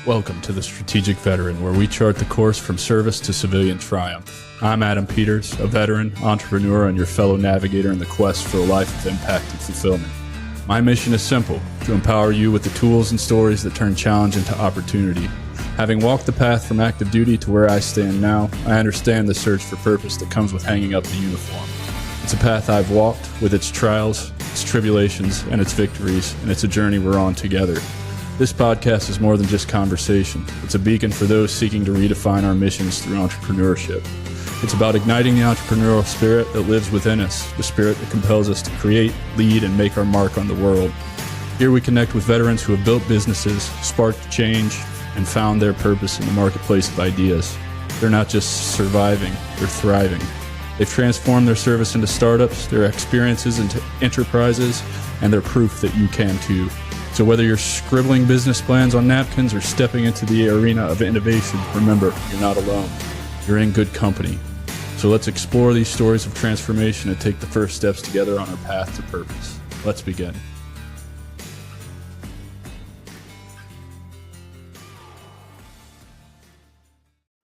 Welcome to the Strategic Veteran, where we chart the course from service to civilian triumph. I'm Adam Peters, a veteran, entrepreneur, and your fellow navigator in the quest for a life of impact and fulfillment. My mission is simple: to empower you with the tools and stories that turn challenge into opportunity. Having walked the path from active duty to where I stand now, I understand the search for purpose that comes with hanging up the uniform. It's a path I've walked, with its trials, its tribulations, and its victories, and it's a journey we're on together. This podcast is more than just conversation. It's a beacon for those seeking to redefine our missions through entrepreneurship. It's about igniting the entrepreneurial spirit that lives within us, the spirit that compels us to create, lead, and make our mark on the world. Here we connect with veterans who have built businesses, sparked change, and found their purpose in the marketplace of ideas. They're not just surviving, they're thriving. They've transformed their service into startups, their experiences into enterprises, and they're proof that you can too. So whether you're scribbling business plans on napkins or stepping into the arena of innovation, remember, you're not alone. You're in good company. So let's explore these stories of transformation and take the first steps together on our path to purpose. Let's begin.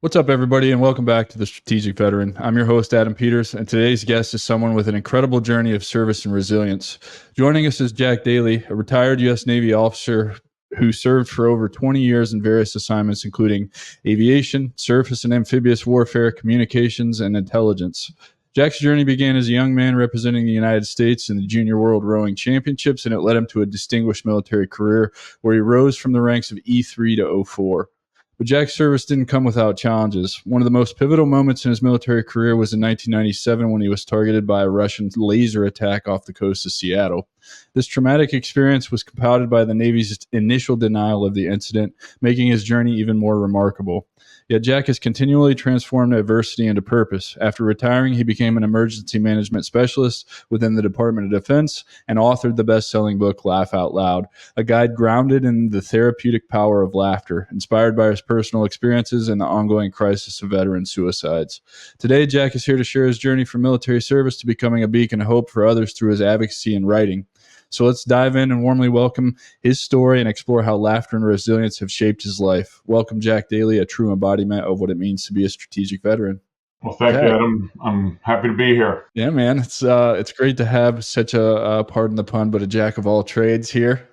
What's up, everybody, and welcome back to the Strategic Veteran. I'm your host, Adam Peters, and today's guest is someone with an incredible journey of service and resilience. Joining us is Jack Daly, a retired U.S. Navy officer who served for over 20 years in various assignments, including aviation, surface and amphibious warfare, communications, and intelligence. Jack's journey began as a young man representing the United States in the Junior World Rowing Championships, and it led him to a distinguished military career where he rose from the ranks of E3 to 04. But Jack's service didn't come without challenges. One of the most pivotal moments in his military career was in 1997 when he was targeted by a Russian laser attack off the coast of Seattle. This traumatic experience was compounded by the Navy's initial denial of the incident, making his journey even more remarkable. Yet Jack has continually transformed adversity into purpose. After retiring, he became an emergency management specialist within the Department of Defense and authored the best-selling book, Laugh Out Loud, a guide grounded in the therapeutic power of laughter, inspired by his personal experiences and the ongoing crisis of veteran suicides. Today, Jack is here to share his journey from military service to becoming a beacon of hope for others through his advocacy and writing. So let's dive in and warmly welcome his story and explore how laughter and resilience have shaped his life. Welcome, Jack Daly, a true embodiment of what it means to be a strategic veteran. Well, thank you, Adam. I'm happy to be here. Yeah, man. It's great to have such a pardon the pun, but a jack of all trades here.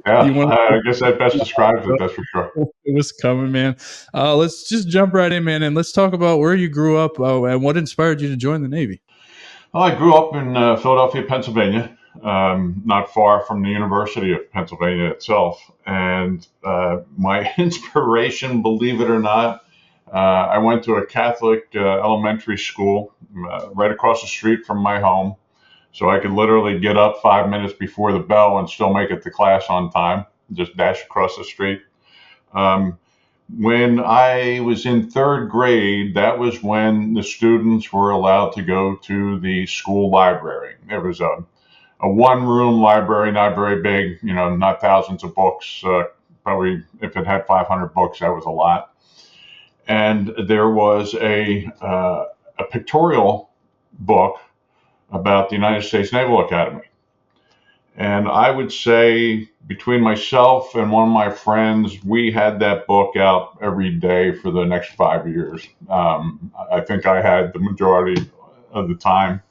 Yeah, I guess that best describes it, that's for sure. It was coming, man. Let's just jump right in, man, and let's talk about where you grew up and what inspired you to join the Navy. Well, I grew up in Philadelphia, Pennsylvania, not far from the University of Pennsylvania itself. And my inspiration, believe it or not, I went to a Catholic elementary school right across the street from my home. So I could literally get up 5 minutes before the bell and still make it to class on time, just dash across the street. When I was in third grade, that was when the students were allowed to go to the school library. It was a one-room library, not very big, not thousands of books. Probably if it had 500 books, that was a lot. And there was a pictorial book about the United States Naval Academy. And I would say between myself and one of my friends, we had that book out every day for the next 5 years. I think I had the majority of the time.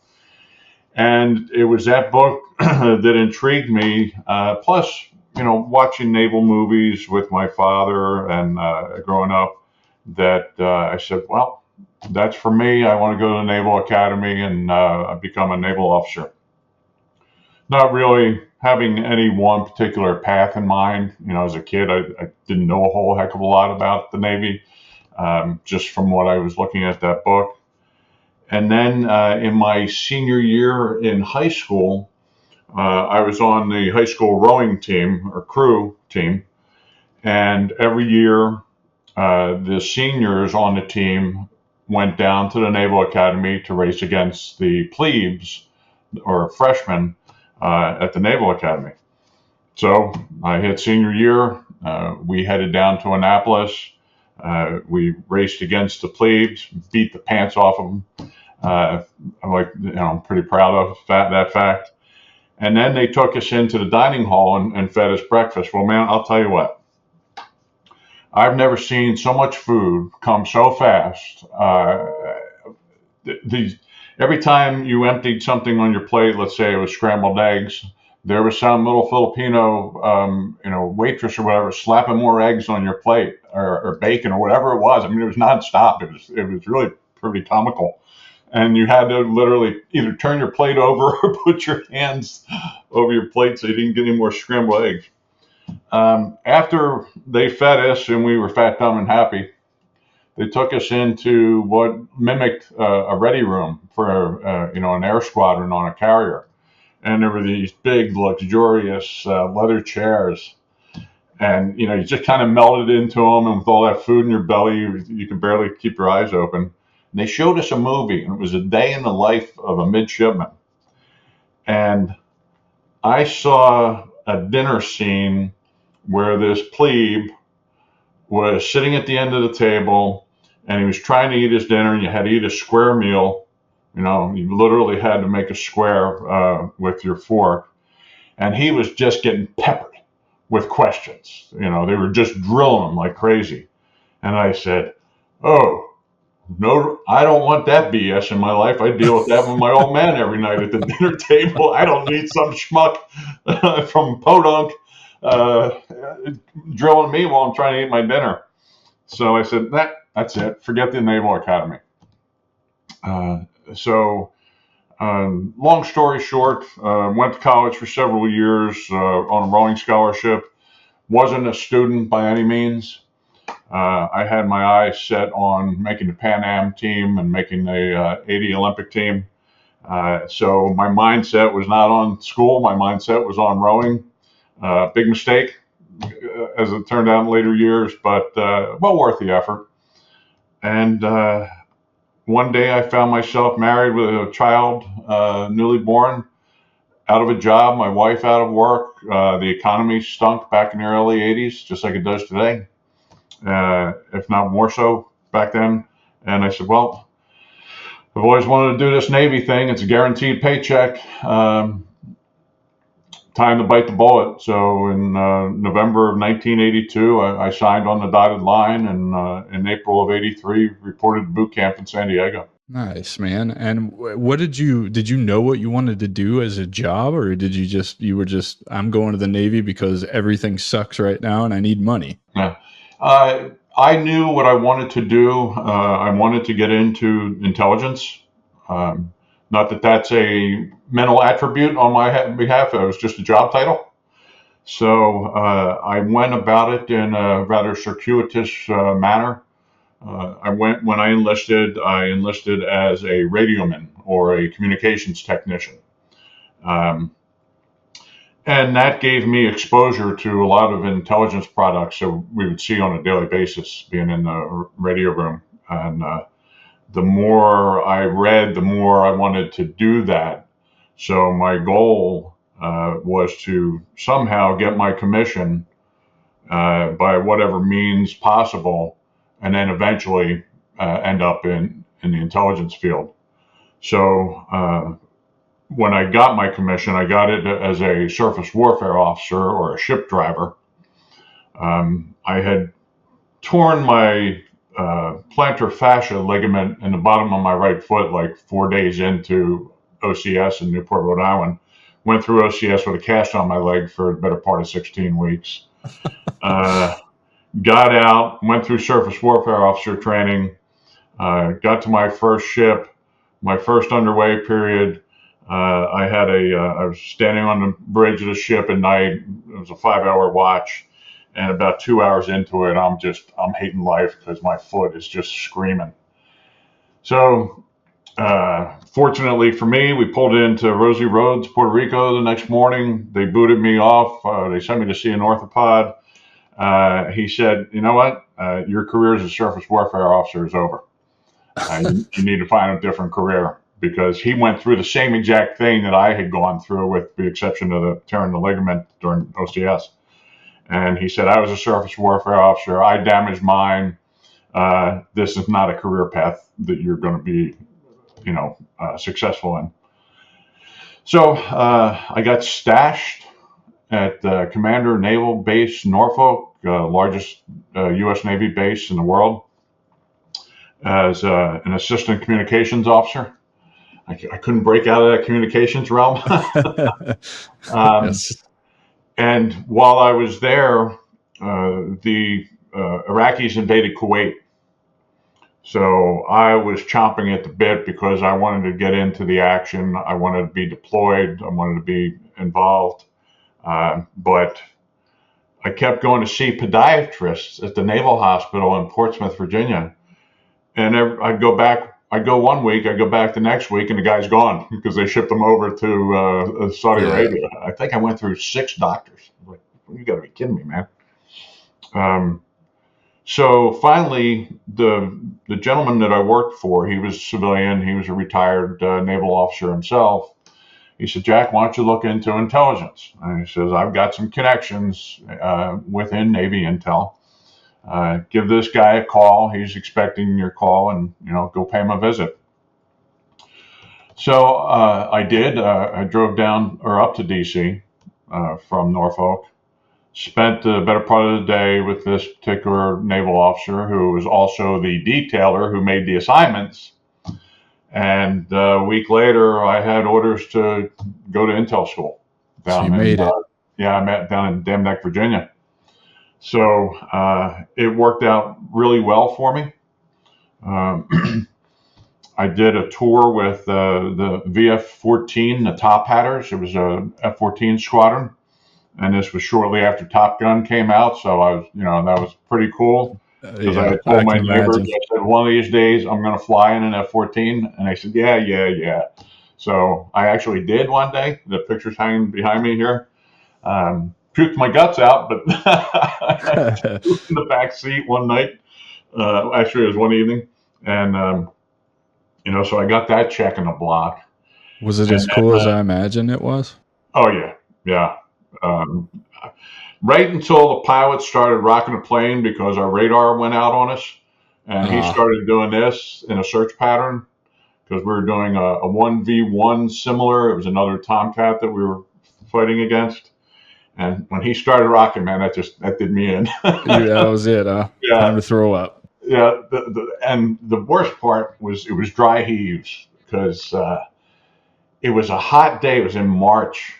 And it was that book that intrigued me. Plus, watching naval movies with my father and growing up, that I said, well, that's for me. I want to go to the Naval Academy and become a naval officer. Not really having any one particular path in mind. As a kid, I didn't know a whole heck of a lot about the Navy, just from what I was looking at that book. And then in my senior year in high school, I was on the high school rowing team or crew team. And every year, the seniors on the team went down to the Naval Academy to race against the plebes or freshmen at the Naval Academy. So I hit senior year. We headed down to Annapolis. We raced against the plebes, beat the pants off of them. I'm pretty proud of that fact. And then they took us into the dining hall and fed us breakfast. Well, man, I'll tell you what, I've never seen so much food come so fast. The every time you emptied something on your plate, let's say it was scrambled eggs, there was some little Filipino, waitress or whatever slapping more eggs on your plate, or bacon or whatever it was. I mean, it was nonstop. It was really pretty comical, and you had to literally either turn your plate over or put your hands over your plate so you didn't get any more scrambled eggs. After they fed us and we were fat, dumb, and happy, they took us into what mimicked a ready room for an air squadron on a carrier, and there were these big, luxurious leather chairs, and you just kind of melted into them, and with all that food in your belly, you can barely keep your eyes open. And they showed us a movie, and it was a day in the life of a midshipman, and I saw a dinner scene where this plebe was sitting at the end of the table and he was trying to eat his dinner, and you had to eat a square meal. You literally had to make a square with your fork. And he was just getting peppered with questions. They were just drilling him like crazy. And I said, "Oh, no, I don't want that BS in my life. I deal with that with my old man every night at the dinner table. I don't need some schmuck from Podunk uh, drilling me while I'm trying to eat my dinner." So I said, that's it. Forget the Naval Academy. Uh, so, long story short, went to college for several years on a rowing scholarship. Wasn't a student by any means. I had my eyes set on making the Pan Am team and making the 80 Olympic team. So my mindset was not on school. My mindset was on rowing. Big mistake, as it turned out in later years, but well worth the effort. And one day I found myself married with a child, newly born, out of a job, my wife out of work. The economy stunk back in the early 80s, just like it does today, if not more so back then. And I said, well, I've always wanted to do this Navy thing. It's a guaranteed paycheck. Time to bite the bullet. So in November of 1982, I signed on the dotted line, and in April of '83, reported to boot camp in San Diego. Nice, man. And what did you know what you wanted to do as a job, or you were just, I'm going to the Navy because everything sucks right now and I need money? Yeah. I knew what I wanted to do. I wanted to get into intelligence. Um, Not that that's a mental attribute on my behalf. It was just a job title. So I went about it in a rather circuitous manner. When I enlisted as a radioman or a communications technician. Um, and that gave me exposure to a lot of intelligence products that we would see on a daily basis, being in the radio room. And the more I read, the more I wanted to do that. So my goal was to somehow get my commission by whatever means possible, and then eventually end up in the intelligence field. So when I got my commission, I got it as a surface warfare officer or a ship driver. I had torn my plantar fascia ligament in the bottom of my right foot like 4 days into OCS in Newport, Rhode Island. Went through OCS with a cast on my leg for the better part of 16 weeks. Uh, Got out, went through surface warfare officer training, got to my first ship, my first underway period. I was standing on the bridge of the ship at night. It was a 5-hour watch, and about 2 hours into it, I'm hating life because my foot is just screaming. So, fortunately for me, we pulled into Rosie Roads, Puerto Rico the next morning. They booted me off. They sent me to see an orthopod. He said, "You know what? Your career as a surface warfare officer is over. You need to find a different career," because he went through the same exact thing that I had gone through, with the exception of the tearing the ligament during OCS. And he said, "I was a surface warfare officer. I damaged mine. This is not a career path that you're going to be, successful in." So I got stashed at Commander Naval Base Norfolk largest U.S. Navy base in the world, as an assistant communications officer. I couldn't break out of that communications realm. Yes. And while I was there, the Iraqis invaded Kuwait. So I was chomping at the bit because I wanted to get into the action. I wanted to be deployed. I wanted to be involved. But I kept going to see podiatrists at the Naval Hospital in Portsmouth, Virginia. And I'd go back. I'd go one week. I'd go back the next week, and the guy's gone because they shipped him over to Saudi Arabia. I think I went through 6 doctors. I'm like, you got to be kidding me, man. So finally, the gentleman that I worked for, he was a civilian. He was a retired naval officer himself. He said, Jack, why don't you look into intelligence? And he says, I've got some connections within Navy Intel. Give this guy a call. He's expecting your call, and go pay him a visit. So I did. I drove down or up to DC from Norfolk. Spent the better part of the day with this particular naval officer who was also the detailer who made the assignments. And a week later, I had orders to go to Intel school. So you made it. I met down in Dam Neck, Virginia. So it worked out really well for me. I did a tour with the VF-14, the Top Hatters. It was a F-14 squadron. And this was shortly after Top Gun came out, so I was, that was pretty cool. Because I had told my neighbors, I said, one of these days I'm going to fly in an F-14, and they said, yeah. So I actually did one day. The picture's hanging behind me here. Puked my guts out, but I was in the back seat one night. Actually, it was one evening, and so I got that check in the block. Was it as cool as I imagined it was? Oh yeah. Right until the pilot started rocking the plane because our radar went out on us, and he started doing this in a search pattern because we were doing a 1v1 similar. It was another Tomcat that we were fighting against, and when he started rocking, man, that did me in. That was it. Yeah. Time to throw up. Yeah, and the worst part was it was dry heaves because it was a hot day. It was in March.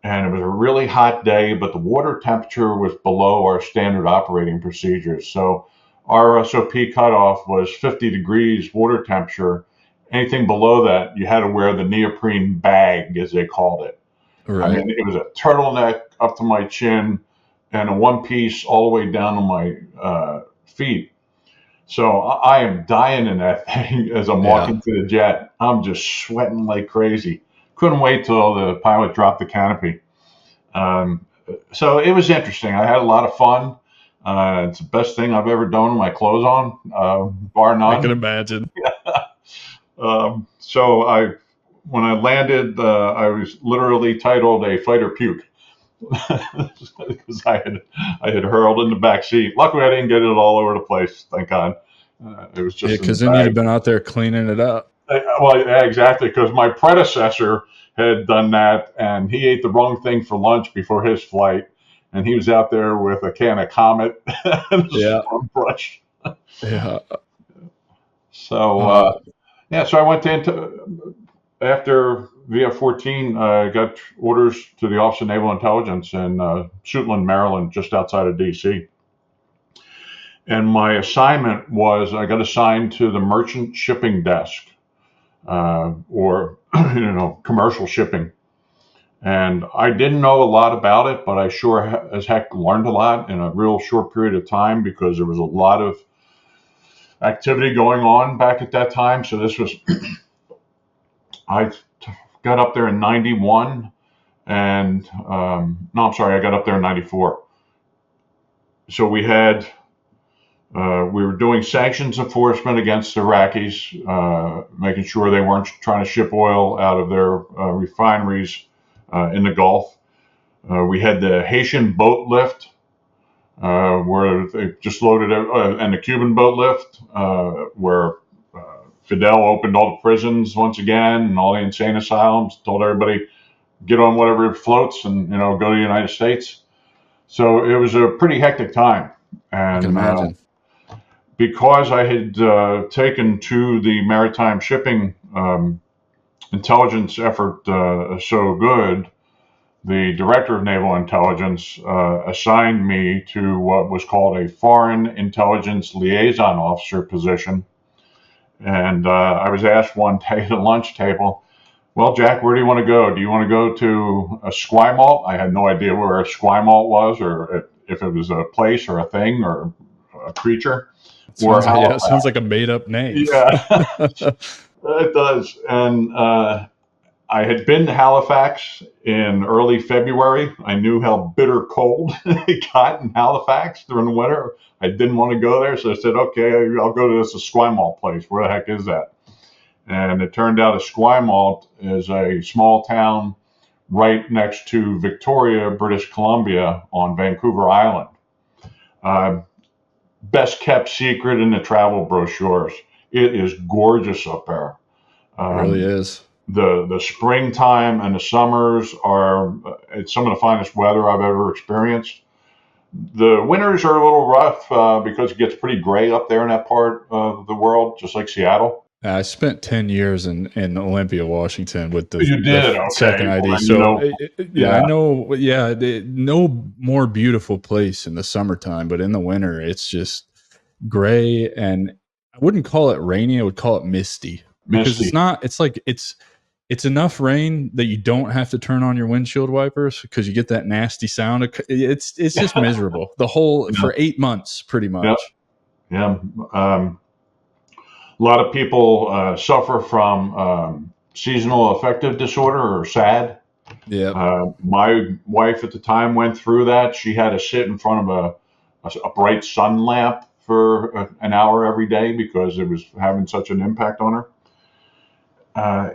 And it was a really hot day, but the water temperature was below our standard operating procedures. So our SOP cutoff was 50 degrees water temperature. Anything below that, you had to wear the neoprene bag, as they called it. Right. I mean, it was a turtleneck up to my chin and a one piece all the way down to my feet. So I am dying in that thing as I'm walking to the jet. I'm just sweating like crazy. Couldn't wait till the pilot dropped the canopy. So it was interesting. I had a lot of fun. It's the best thing I've ever done with my clothes on, bar none. I can imagine. So when I landed, I was literally titled a fighter puke because I had hurled in the back seat. Luckily, I didn't get it all over the place. Thank God. It was just because then you'd have been out there cleaning it up. Well, yeah, exactly, because my predecessor had done that, and he ate the wrong thing for lunch before his flight, and he was out there with a can of Comet and a brush. Yeah. So, so I went after VF-14, I got orders to the Office of Naval Intelligence in Suitland, Maryland, just outside of D.C. And my assignment was I got assigned to the merchant shipping desk. Or commercial shipping. And I didn't know a lot about it, but I sure as heck learned a lot in a real short period of time because there was a lot of activity going on back at that time. So this was, I got up there in 91 and, I got up there in 94. So we were doing sanctions enforcement against Iraqis, making sure they weren't trying to ship oil out of their refineries in the Gulf. We had the Haitian boat lift, where they just loaded it, and the Cuban boat lift, where Fidel opened all the prisons once again and all the insane asylums, told everybody, get on whatever floats and, go to the United States. So it was a pretty hectic time. I can And imagine. because I had taken to the maritime shipping intelligence effort so good, the director of naval intelligence assigned me to what was called a foreign intelligence liaison officer position. And I was asked one day at the lunch table, well, Jack, where do you want to go? Do you want to go to a Squimalt? I had no idea where a Squimalt was, or if it was a place or a thing or a creature, or Yeah, it Halifax. sounds like a made up name. Yeah, it does. And I had been to Halifax in early February. I knew how bitter cold it got in Halifax during the winter. I didn't want to go there, so I said, okay, I'll go to this Esquimalt place. Where the heck is that? And it turned out Esquimalt is a small town right next to Victoria, British Columbia, on Vancouver Island. Uh, Best kept secret in the travel brochures. It is gorgeous up there. It really Um, is. the springtime and the summers are it's some of the finest weather I've ever experienced. The winters are a little rough because it gets pretty gray up there in that part of the world, just like Seattle. I spent 10 years in Olympia, Washington with You the did, okay. second Well, ID. then you So, know, yeah, I yeah, know. Yeah, no more beautiful place in the summertime, but in the winter, it's just gray. And I wouldn't call it rainy. I would call it misty because it's misty. not, it's like, it's enough rain that you don't have to turn on your windshield wipers because you get that nasty sound. It's just miserable the whole Yeah, for 8 months, pretty yeah, much. yeah. A lot of people suffer from seasonal affective disorder or SAD. Yeah. My wife at the time went through that. She had to sit in front of a bright sun lamp for an hour every day because it was having such an impact on her.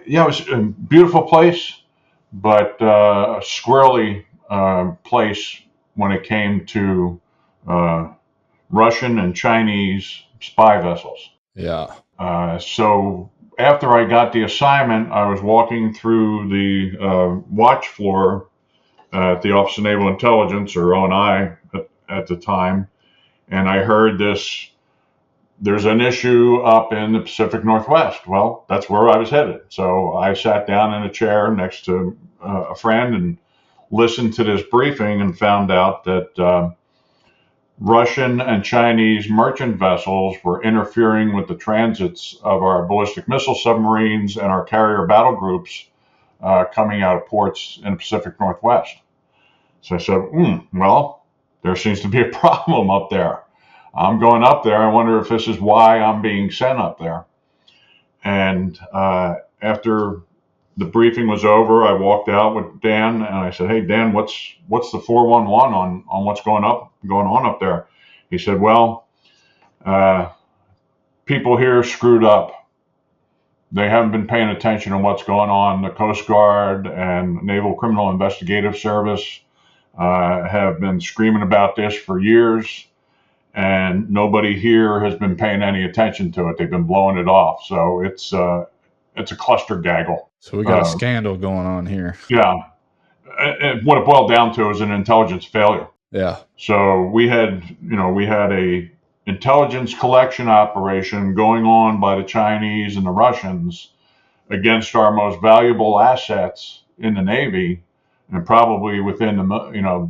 Yeah, it was a beautiful place, but a squirrely place when it came to uh, Russian and Chinese spy vessels. Yeah. So after I got the assignment, I was walking through the watch floor at the Office of Naval Intelligence, or ONI at the time, and I heard this. There's an issue up in the Pacific Northwest. Well, that's where I was headed. So I sat down in a chair next to a friend and listened to this briefing and found out that Russian and Chinese merchant vessels were interfering with the transits of our ballistic missile submarines and our carrier battle groups coming out of ports in the Pacific Northwest. So I said, well, there seems to be a problem up there. I'm going up there. I wonder if this is why I'm being sent up there. And after the briefing was over, I walked out with Dan and I said, "Hey, Dan, what's the 411 on what's going on up there?" He said, "Well, uh, people here screwed up. They haven't been paying attention to what's going on. The Coast Guard and Naval Criminal Investigative Service have been screaming about this for years, and nobody here has been paying any attention to it. They've been blowing it off. So it's a cluster gaggle." So we got a scandal going on here. Yeah, and what it boiled down to is an intelligence failure. Yeah. So we had a intelligence collection operation going on by the Chinese and the Russians against our most valuable assets in the Navy, and probably within the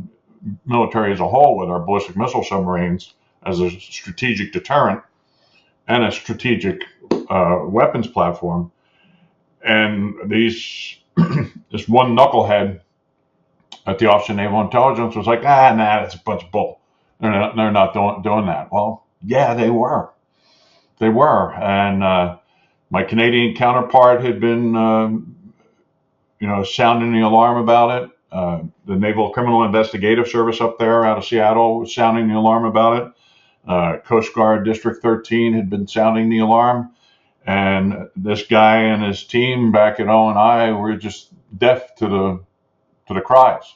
military as a whole, with our ballistic missile submarines as a strategic deterrent and a strategic weapons platform. And this one knucklehead at the Office of Naval Intelligence was like, nah, that's a bunch of bull. They're not doing that. Well, yeah, they were. They were. And my Canadian counterpart had been, sounding the alarm about it. The Naval Criminal Investigative Service up there out of Seattle was sounding the alarm about it. Coast Guard District 13 had been sounding the alarm. And this guy and his team back at O&I were just deaf to the cries.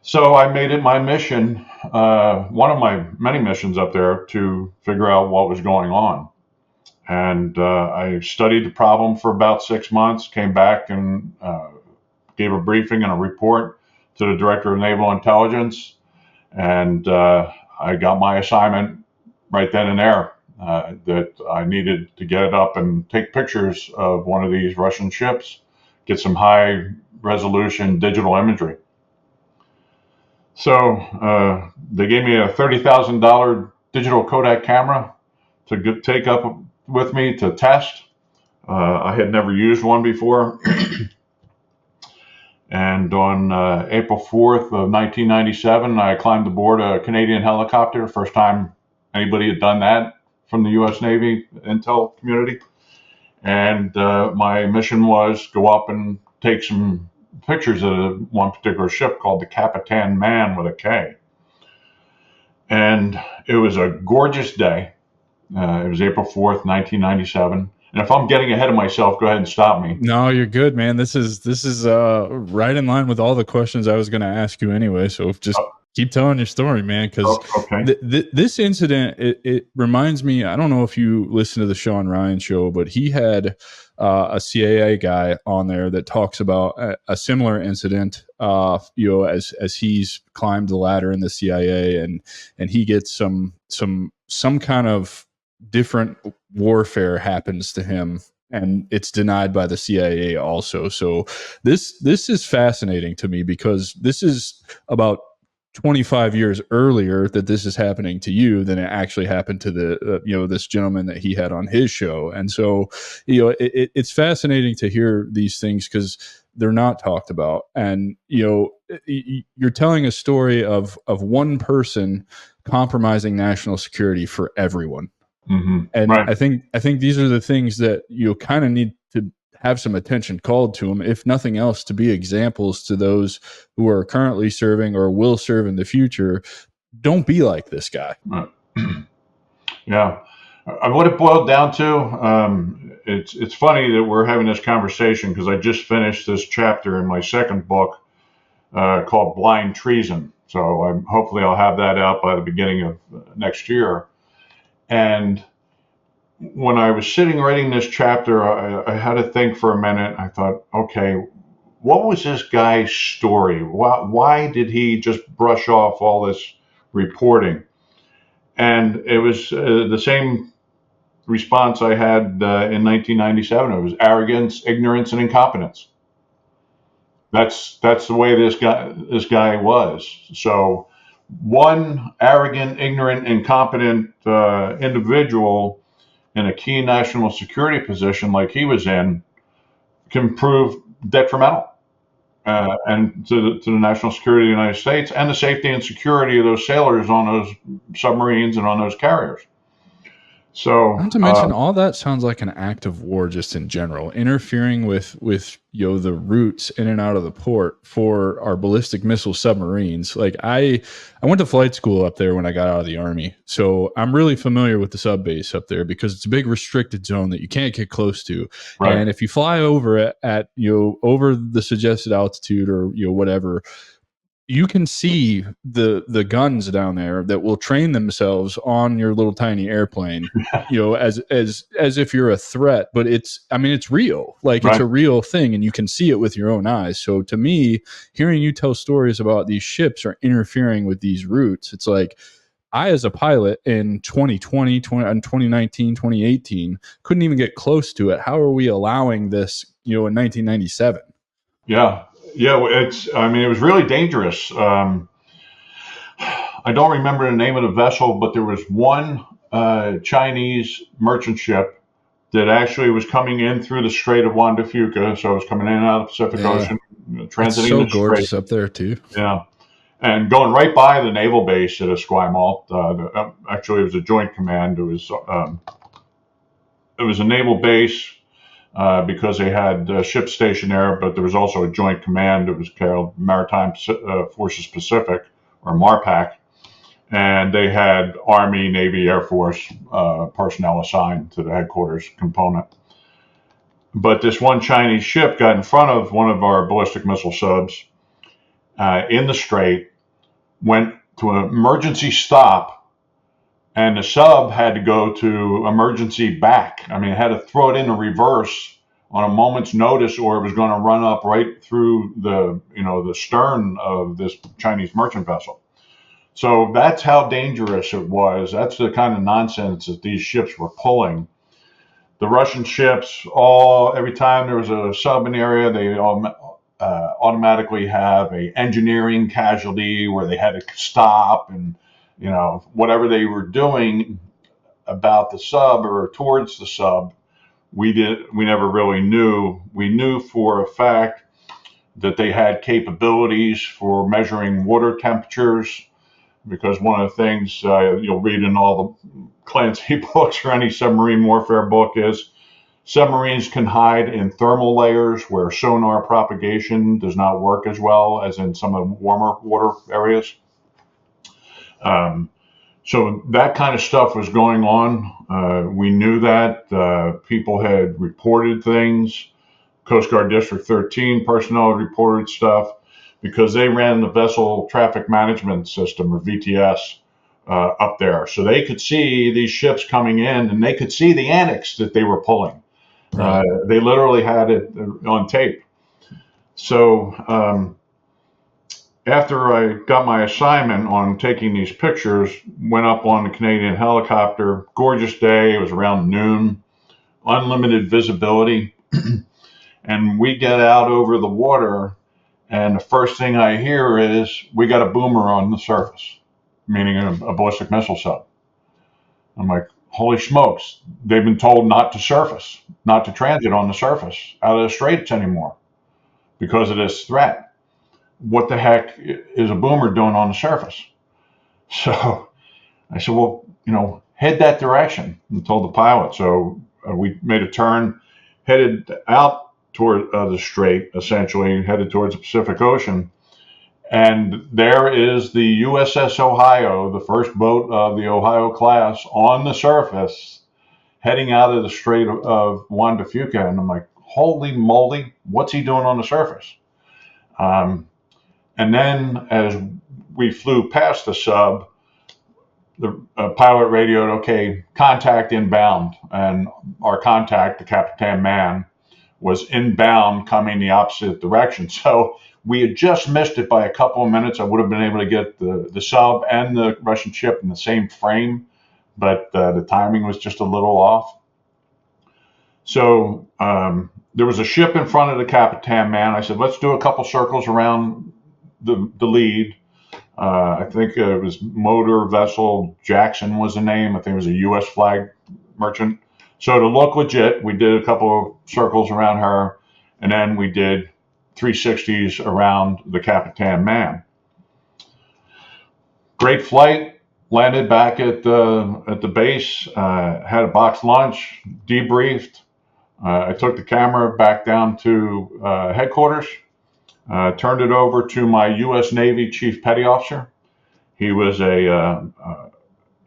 So I made it my mission, one of my many missions up there, to figure out what was going on. And I studied the problem for about 6 months, came back and gave a briefing and a report to the director of naval intelligence, and I got my assignment right then and there, that I needed to get it up and take pictures of one of these Russian ships, get some high resolution digital imagery. So they gave me a $30,000 digital Kodak camera to take up with me to test. I had never used one before. And on April 4th of 1997, I climbed aboard a Canadian helicopter. First time anybody had done that from the U.S. Navy intel community. And my mission was go up and take some pictures of one particular ship called the Capitan Man with a K. And it was a gorgeous day. It was April 4th, 1997. And if I'm getting ahead of myself, go ahead and stop me. No, you're good, man. This is right in line with all the questions I was going to ask you anyway. So just keep telling your story, man. Because okay. This incident, it reminds me. I don't know if you listen to the Sean Ryan show, but he had a CIA guy on there that talks about a similar incident. As he's climbed the ladder in the CIA, and he gets some kind of different warfare happens to him, and it's denied by the CIA also. So this is fascinating to me, because this is about 25 years earlier that this is happening to you than it actually happened to the this gentleman that he had on his show. And so it's fascinating to hear these things, because they're not talked about. And you're telling a story of one person compromising national security for everyone. Mm-hmm. And right. I think these are the things that you kind of need to have some attention called to them, if nothing else, to be examples to those who are currently serving or will serve in the future. Don't be like this guy. Yeah. What it boiled down to, it's funny that we're having this conversation, because I just finished this chapter in my second book called Blind Treason. So hopefully I'll have that out by the beginning of next year. And when I was sitting writing this chapter, I had to think for a minute. I thought, okay, what was this guy's story? Why did he just brush off all this reporting? And it was the same response I had in 1997. It was arrogance, ignorance, and incompetence. That's the way this guy was. So one arrogant, ignorant, incompetent individual in a key national security position like he was in can prove detrimental and to the national security of the United States and the safety and security of those sailors on those submarines and on those carriers. So, not to mention, all that sounds like an act of war, just in general, interfering with the routes in and out of the port for our ballistic missile submarines. Like I went to flight school up there when I got out of the Army, so I'm really familiar with the sub base up there, because it's a big restricted zone that you can't get close to. right. And if you fly over it at over the suggested altitude or whatever, you can see the guns down there that will train themselves on your little tiny airplane, as if you're a threat. But it's real. Like, Right. it's a real thing, and you can see it with your own eyes. So to me, hearing you tell stories about these ships are interfering with these routes, it's like, I, as a pilot in 2020, 2019, 2018, couldn't even get close to it. How are we allowing this, in 1997? Yeah. It was really dangerous. I don't remember the name of the vessel, but there was one Chinese merchant ship that actually was coming in through the Strait of Juan de Fuca. So it was coming in and out of the Pacific Ocean, transiting it's so the gorgeous Strait. up there too. Yeah. And going right by the naval base at Esquimalt. Actually, it was a joint command. It was a naval base. Because they had ships stationed there, but there was also a joint command. It was called Maritime Forces Pacific, or MARPAC, and they had Army, Navy, Air Force personnel assigned to the headquarters component. But this one Chinese ship got in front of one of our ballistic missile subs in the strait, went to an emergency stop, and the sub had to go to emergency back. It had to throw it into reverse on a moment's notice, or it was going to run up right through the stern of this Chinese merchant vessel. So that's how dangerous it was. That's the kind of nonsense that these ships were pulling. The Russian ships, every time there was a sub in the area, they automatically have a engineering casualty where they had to stop, and whatever they were doing about the sub or towards the sub, we never really knew. We knew for a fact that they had capabilities for measuring water temperatures, because one of the things you'll read in all the Clancy books or any submarine warfare book is submarines can hide in thermal layers where sonar propagation does not work as well as in some of the warmer water areas. So that kind of stuff was going on. We knew that. People had reported things. Coast Guard District 13 personnel had reported stuff because they ran the Vessel Traffic Management System, or VTS, up there. So they could see these ships coming in, and they could see the annex that they were pulling. Right. They literally had it on tape. So after I got my assignment on taking these pictures, went up on the Canadian helicopter. Gorgeous day. It was around noon. Unlimited visibility. And we get out over the water, and the first thing I hear is, we got a boomer on the surface, meaning a ballistic missile sub. I'm like, holy smokes, they've been told not to surface, not to transit on the surface out of the straits anymore because of this threat. What the heck is a boomer doing on the surface? So I said, well, head that direction, and told the pilot. So we made a turn, headed out toward the strait, essentially headed towards the Pacific Ocean. And there is the USS Ohio, the first boat of the Ohio class, on the surface, heading out of the Strait of Juan de Fuca. And I'm like, holy moly, what's he doing on the surface? And then as we flew past the sub, the pilot radioed, okay, contact inbound. And our contact, the Capitan Man, was inbound coming the opposite direction. So we had just missed it by a couple of minutes. I would have been able to get the sub and the Russian ship in the same frame, but the timing was just a little off. So there was a ship in front of the Capitan Man. I said, let's do a couple circles around the lead. I think it was Motor Vessel Jackson was the name. I think it was a U.S. flag merchant. So to look legit, we did a couple of circles around her, and then we did 360s around the Capitan Man. Great flight. Landed back at the base. Had a box lunch. Debriefed. I took the camera back down to headquarters. Turned it over to my U.S. Navy Chief Petty Officer. He was a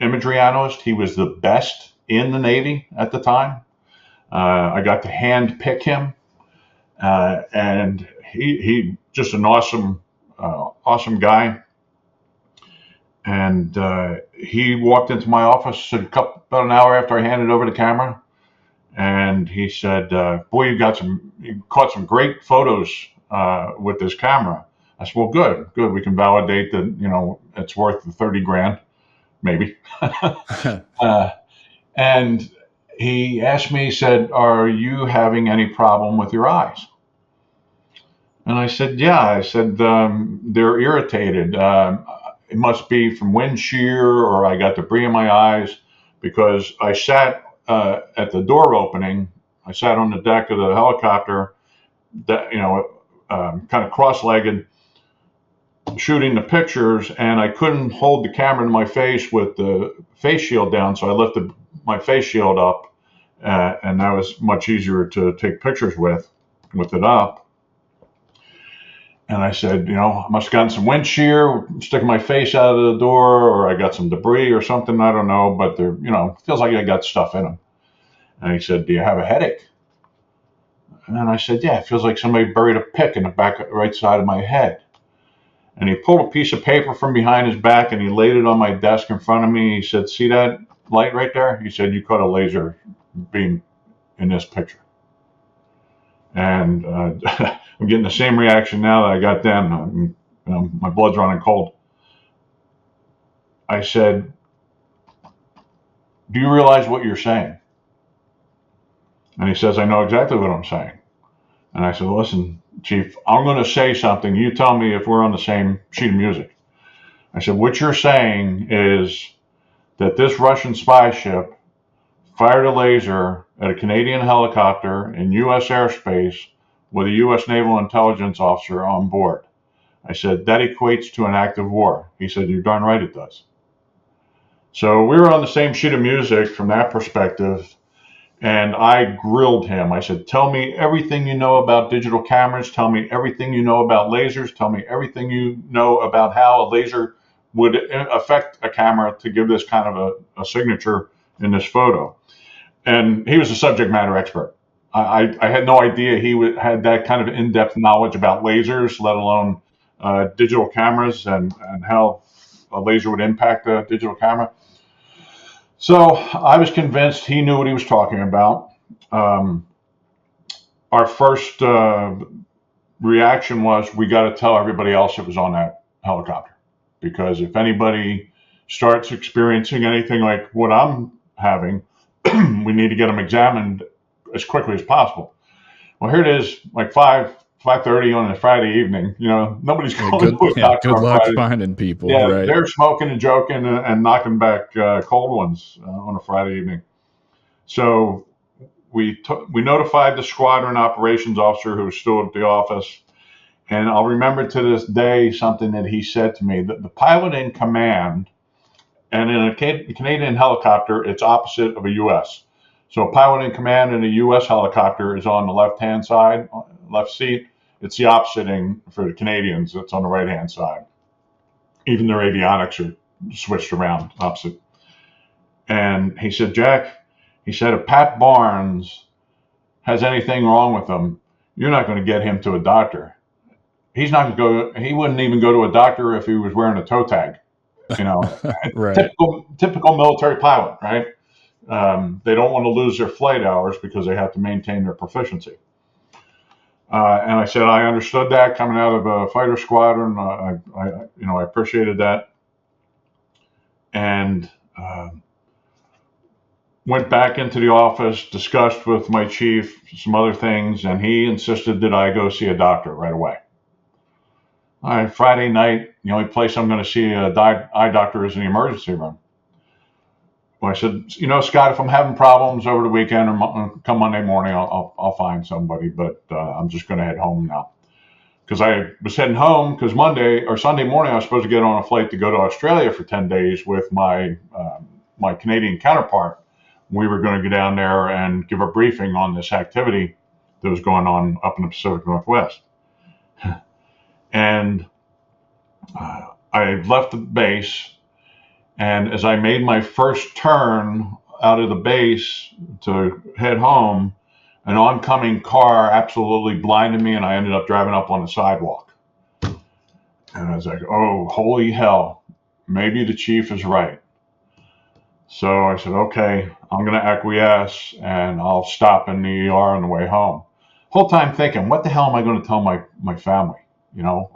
imagery analyst. He was the best in the Navy at the time. I got to hand pick him, and he just an awesome guy. And he walked into my office about an hour after I handed over the camera, and he said, "Boy, you caught some great photos with this camera." I said, "Well, good. We can validate that it's worth the 30 grand, maybe." And he asked me, he said, "Are you having any problem with your eyes?" And I said, "Yeah." I said, "They're irritated. It must be from wind shear, or I got debris in my eyes," because I sat at the door opening. I sat on the deck of the helicopter, kind of cross-legged, shooting the pictures, and I couldn't hold the camera to my face with the face shield down, so I lifted my face shield up, and that was much easier to take pictures with it up. And I said, I must have gotten some wind shear, sticking my face out of the door, or I got some debris or something, I don't know, but there, feels like I got stuff in them. And he said, "Do you have a headache?" And I said, "Yeah, it feels like somebody buried a pick in the back right side of my head." And he pulled a piece of paper from behind his back and he laid it on my desk in front of me. He said, "See that light right there?" He said, "You caught a laser beam in this picture." And I'm getting the same reaction now that I got then. My blood's running cold. I said, "Do you realize what you're saying?" And he says, "I know exactly what I'm saying." And I said, "Listen, Chief, I'm going to say something. You tell me if we're on the same sheet of music." I said, "What you're saying is that this Russian spy ship fired a laser at a Canadian helicopter in U.S. airspace with a U.S. naval intelligence officer on board." I said, "That equates to an act of war." He said, "You're darn right it does." So we were on the same sheet of music from that perspective. And I grilled him. I said, "Tell me everything you know about digital cameras. Tell me everything you know about lasers. Tell me everything you know about how a laser would affect a camera to give this kind of a signature in this photo." And he was a subject matter expert. I had no idea he had that kind of in-depth knowledge about lasers, let alone digital cameras and how a laser would impact a digital camera. So I was convinced he knew what he was talking about. Um, our first reaction was we got to tell everybody else that was on that helicopter, because if anybody starts experiencing anything like what I'm having, we need to get them examined as quickly as possible. Well, here it is, like 5:30 on a Friday evening. Nobody's Yeah, going to a doctor good on luck Friday. finding people, Yeah, right? they're smoking and joking and knocking back cold ones on a Friday evening. So we notified the squadron operations officer who was still at the office, and I'll remember to this day something that he said to me: that the pilot in command, and in a Canadian helicopter, it's opposite of a U.S. So a pilot in command in a U.S. helicopter is on the left-hand side, left seat. It's the opposite for the Canadians. It's on the right-hand side. Even their avionics are switched around opposite. And he said, "Jack," he said, "if Pat Barnes has anything wrong with him, you're not going to get him to a doctor. He's not going to go. He wouldn't even go to a doctor if he was wearing a toe tag. You know, Right. typical military pilot, right? They don't want to lose their flight hours because they have to maintain their proficiency." And I said, "I understood that coming out of a fighter squadron. I appreciated that." And went back into the office, discussed with my chief some other things, and he insisted that I go see a doctor right away. All right, Friday night, the only place I'm going to see an eye doctor is in the emergency room. Well, I said, "Scott, if I'm having problems over the weekend or come Monday morning, I'll find somebody, but I'm just going to head home now." Because I was heading home because Monday or Sunday morning, I was supposed to get on a flight to go to Australia for 10 days with my Canadian counterpart. We were going to go down there and give a briefing on this activity that was going on up in the Pacific Northwest. And I left the base, and as I made my first turn out of the base to head home, an oncoming car absolutely blinded me, and I ended up driving up on the sidewalk. And I was like, "Oh, holy hell, maybe the chief is right." So I said, "Okay, I'm going to acquiesce and I'll stop in the ER on the way home." Whole time thinking, what the hell am I going to tell my family? You know,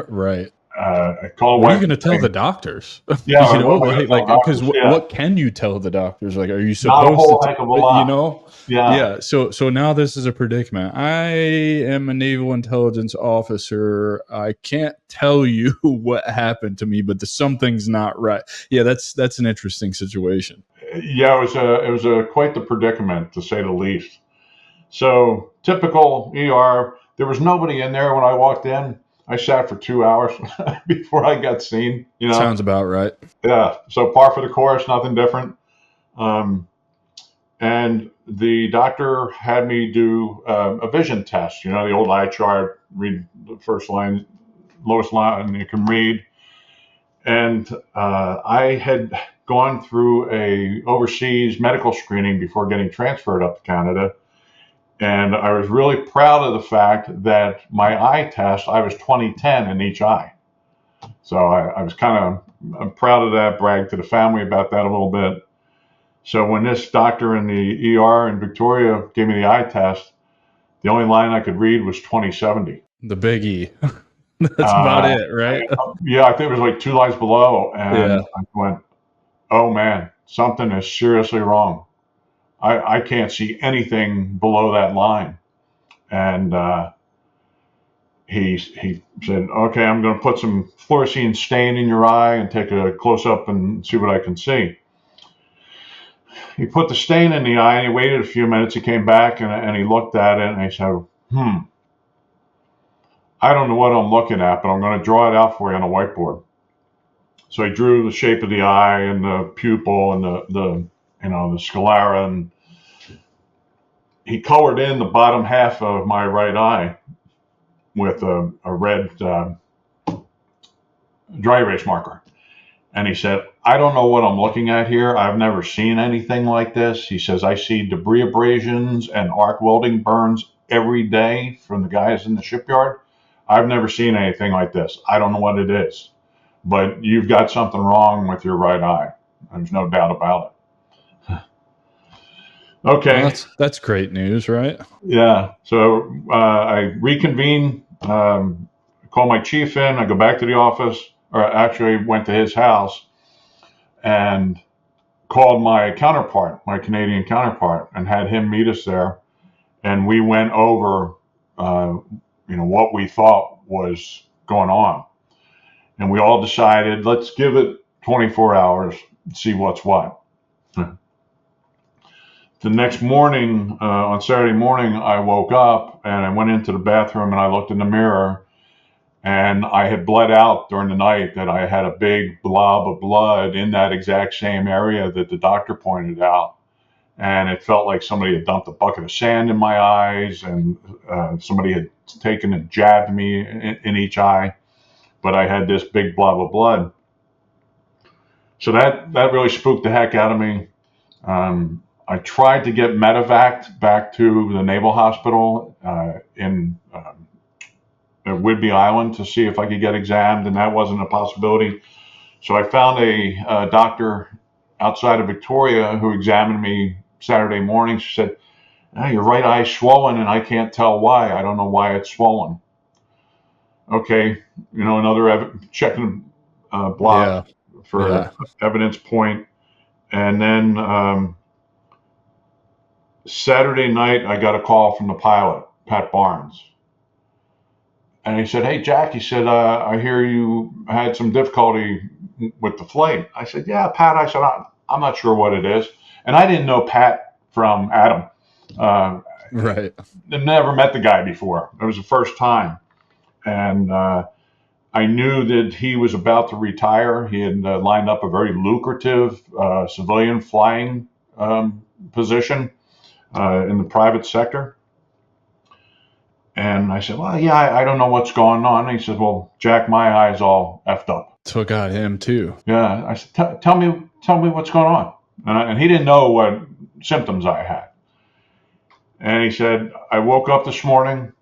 Right. I call What are you wife. going to tell the doctors? Yeah, what am I going to tell Because doctors? Yeah, what can you tell the doctors? Like, are you not a supposed to? whole heck of a But lot. Yeah, yeah. So now this is a predicament. I am a naval intelligence officer. I can't tell you what happened to me, but something's not right. Yeah, that's an interesting situation. yeah. It was quite the predicament, to say the least. So typical ER. There was nobody in there when I walked in. I sat for 2 hours before I got seen. Sounds about right. Yeah. So par for the course, nothing different. Um, and the doctor had me do a vision test. The old eye chart, read the first line, lowest line you can read. And I had gone through a overseas medical screening before getting transferred up to Canada. And I was really proud of the fact that my eye test, I was 20/10 in each eye. So I was I'm proud of that, bragged to the family about that a little bit. So when this doctor in the ER in Victoria gave me the eye test, The only line I could read was 2070. The Big E. That's about it, right? Yeah, I think it was like 2 lines below, Yeah. and I went, "Oh man, something is seriously wrong. I can't see anything below that line." And he said, "Okay, I'm going to put some fluorescein stain in your eye and take a close up and see what I can see." He put the stain in the eye and he waited a few minutes. He came back and he looked at it and he said, I don't know what I'm looking at, but I'm going to draw it out for you on a whiteboard." So he drew the shape of the eye and the pupil and the sclera, and he colored in the bottom half of my right eye with a red dry erase marker. And he said, "I don't know what I'm looking at here. I've never seen anything like this." He says, "I see debris abrasions and arc welding burns every day from the guys in the shipyard. I've never seen anything like this. I don't know what it is, but you've got something wrong with your right eye. There's no doubt about it." Well, Okay. that's great news, right? Yeah. So I reconvene, call my chief in. I go back to the office, or actually went to his house and called my counterpart, my Canadian counterpart, and had him meet us there. And we went over, what we thought was going on. And we all decided, let's give it 24 hours, see what's what. The next morning, on Saturday morning, I woke up and I went into the bathroom and I looked in the mirror, and I had bled out during the night, that I had a big blob of blood in that exact same area that the doctor pointed out. And it felt like somebody had dumped a bucket of sand in my eyes, and somebody had taken and jabbed me in each eye, but I had this big blob of blood. So that really spooked the heck out of me. I tried to get medevaced back to the Naval Hospital in Whidbey Island to see if I could get examined, and that wasn't a possibility. So I found a doctor outside of Victoria who examined me Saturday morning. She said, "Your right eye's swollen, and I can't tell why. I don't know why it's swollen." Okay, another checking block Yeah. for Yeah. evidence point. And then Saturday night, I got a call from the pilot, Pat Barnes. And he said, "Hey, Jack," he said, "I hear you had some difficulty with the flight." I said, "Yeah, Pat." I said, I'm not sure what it is." And I didn't know Pat from Adam. Uh, Right. I'd never met the guy before. It was the first time. And I knew that he was about to retire. He had lined up a very lucrative civilian flying position in the private sector. And I said, "Well, yeah, I don't know what's going on." And he said, "Well, Jack, my eye's all effed up." That's what got him too. Yeah. I said, Tell me what's going on." And he didn't know what symptoms I had. And he said, "I woke up this morning,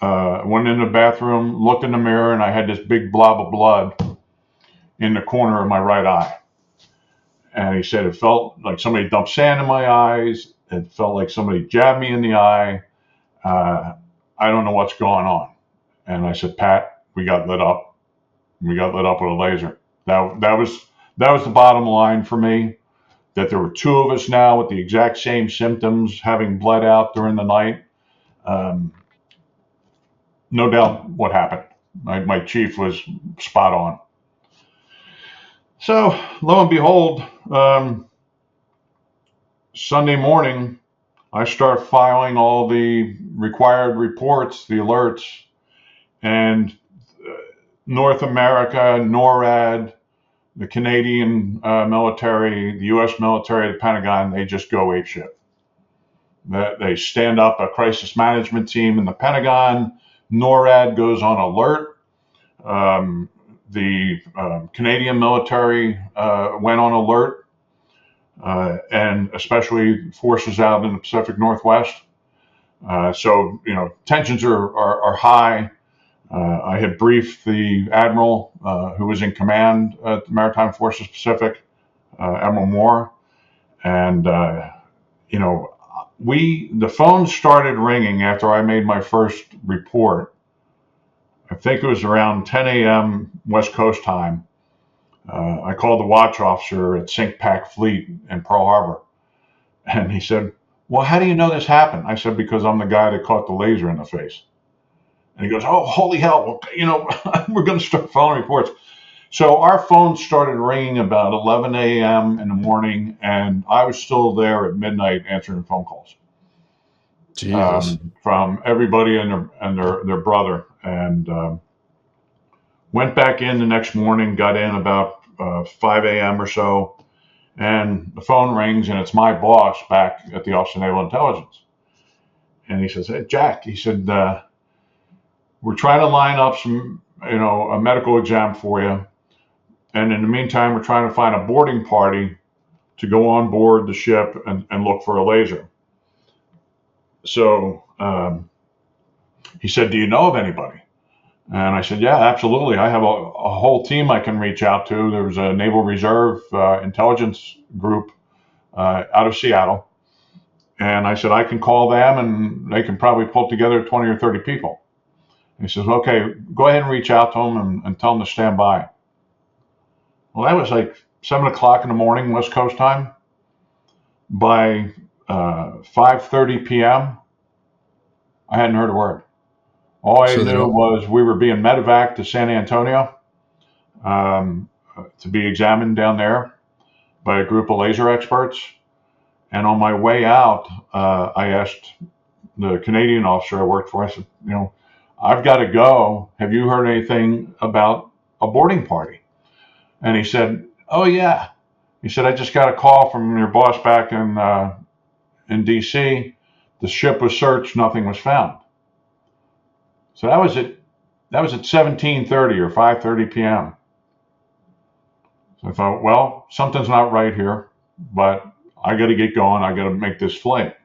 went in the bathroom, looked in the mirror, and I had this big blob of blood in the corner of my right eye." And he said, "It felt like somebody dumped sand in my eyes. It felt like somebody jabbed me in the eye. Uh, I don't know what's going on." And I said, "Pat, we got lit up. We got lit up with a laser." That was the bottom line for me. That there were two of us now with the exact same symptoms, having bled out during the night. Um, no doubt what happened. My chief was spot on. So lo and behold, Sunday morning, I start filing all the required reports, the alerts, and North America, NORAD, the Canadian military, the U.S. military, the Pentagon, they just go apeshit. They stand up a crisis management team in the Pentagon. NORAD goes on alert. The Canadian military went on alert, and especially forces out in the Pacific Northwest. So tensions are high. I had briefed the admiral who was in command at the Maritime Forces Pacific, Admiral Moore, and the phone started ringing after I made my first report. I think it was around 10 a.m. West Coast time. I called the watch officer at Sink Pack Fleet in Pearl Harbor, and he said, "Well, how do you know this happened?" I said, "Because I'm the guy that caught the laser in the face." And he goes, "Oh, holy hell! Well, we're going to start filing reports." So our phone started ringing about 11 a.m. in the morning, and I was still there at midnight answering phone calls Jesus. from everybody and their brother. And went back in the next morning, got in about 5 a.m. or so, and the phone rings, and it's my boss back at the Office of Naval Intelligence. And he says, "Hey, Jack," he said, "we're trying to line up a medical exam for you. And in the meantime, we're trying to find a boarding party to go on board the ship and look for a laser." So he said, "Do you know of anybody?" And I said, "Yeah, absolutely. I have a whole team I can reach out to. There's a Naval Reserve intelligence group out of Seattle." And I said, "I can call them and they can probably pull together 20 or 30 people." And he says, "Okay, go ahead and reach out to them and tell them to stand by." Well, that was like 7 o'clock in the morning, West Coast time. By 5:30 p.m., I hadn't heard a word. All I So they knew don't. was we were being medevac to San Antonio um, to be examined down there by a group of laser experts. And on my way out, I asked the Canadian officer I worked for, I said, "I've got to go. Have you heard anything about a boarding party?" And he said, "Oh, yeah." He said, "I just got a call from your boss back in D.C. The ship was searched, nothing was found." So that was at 17:30 or 5:30 p.m. So I thought, well, something's not right here, but I got to get going. I got to make this flight.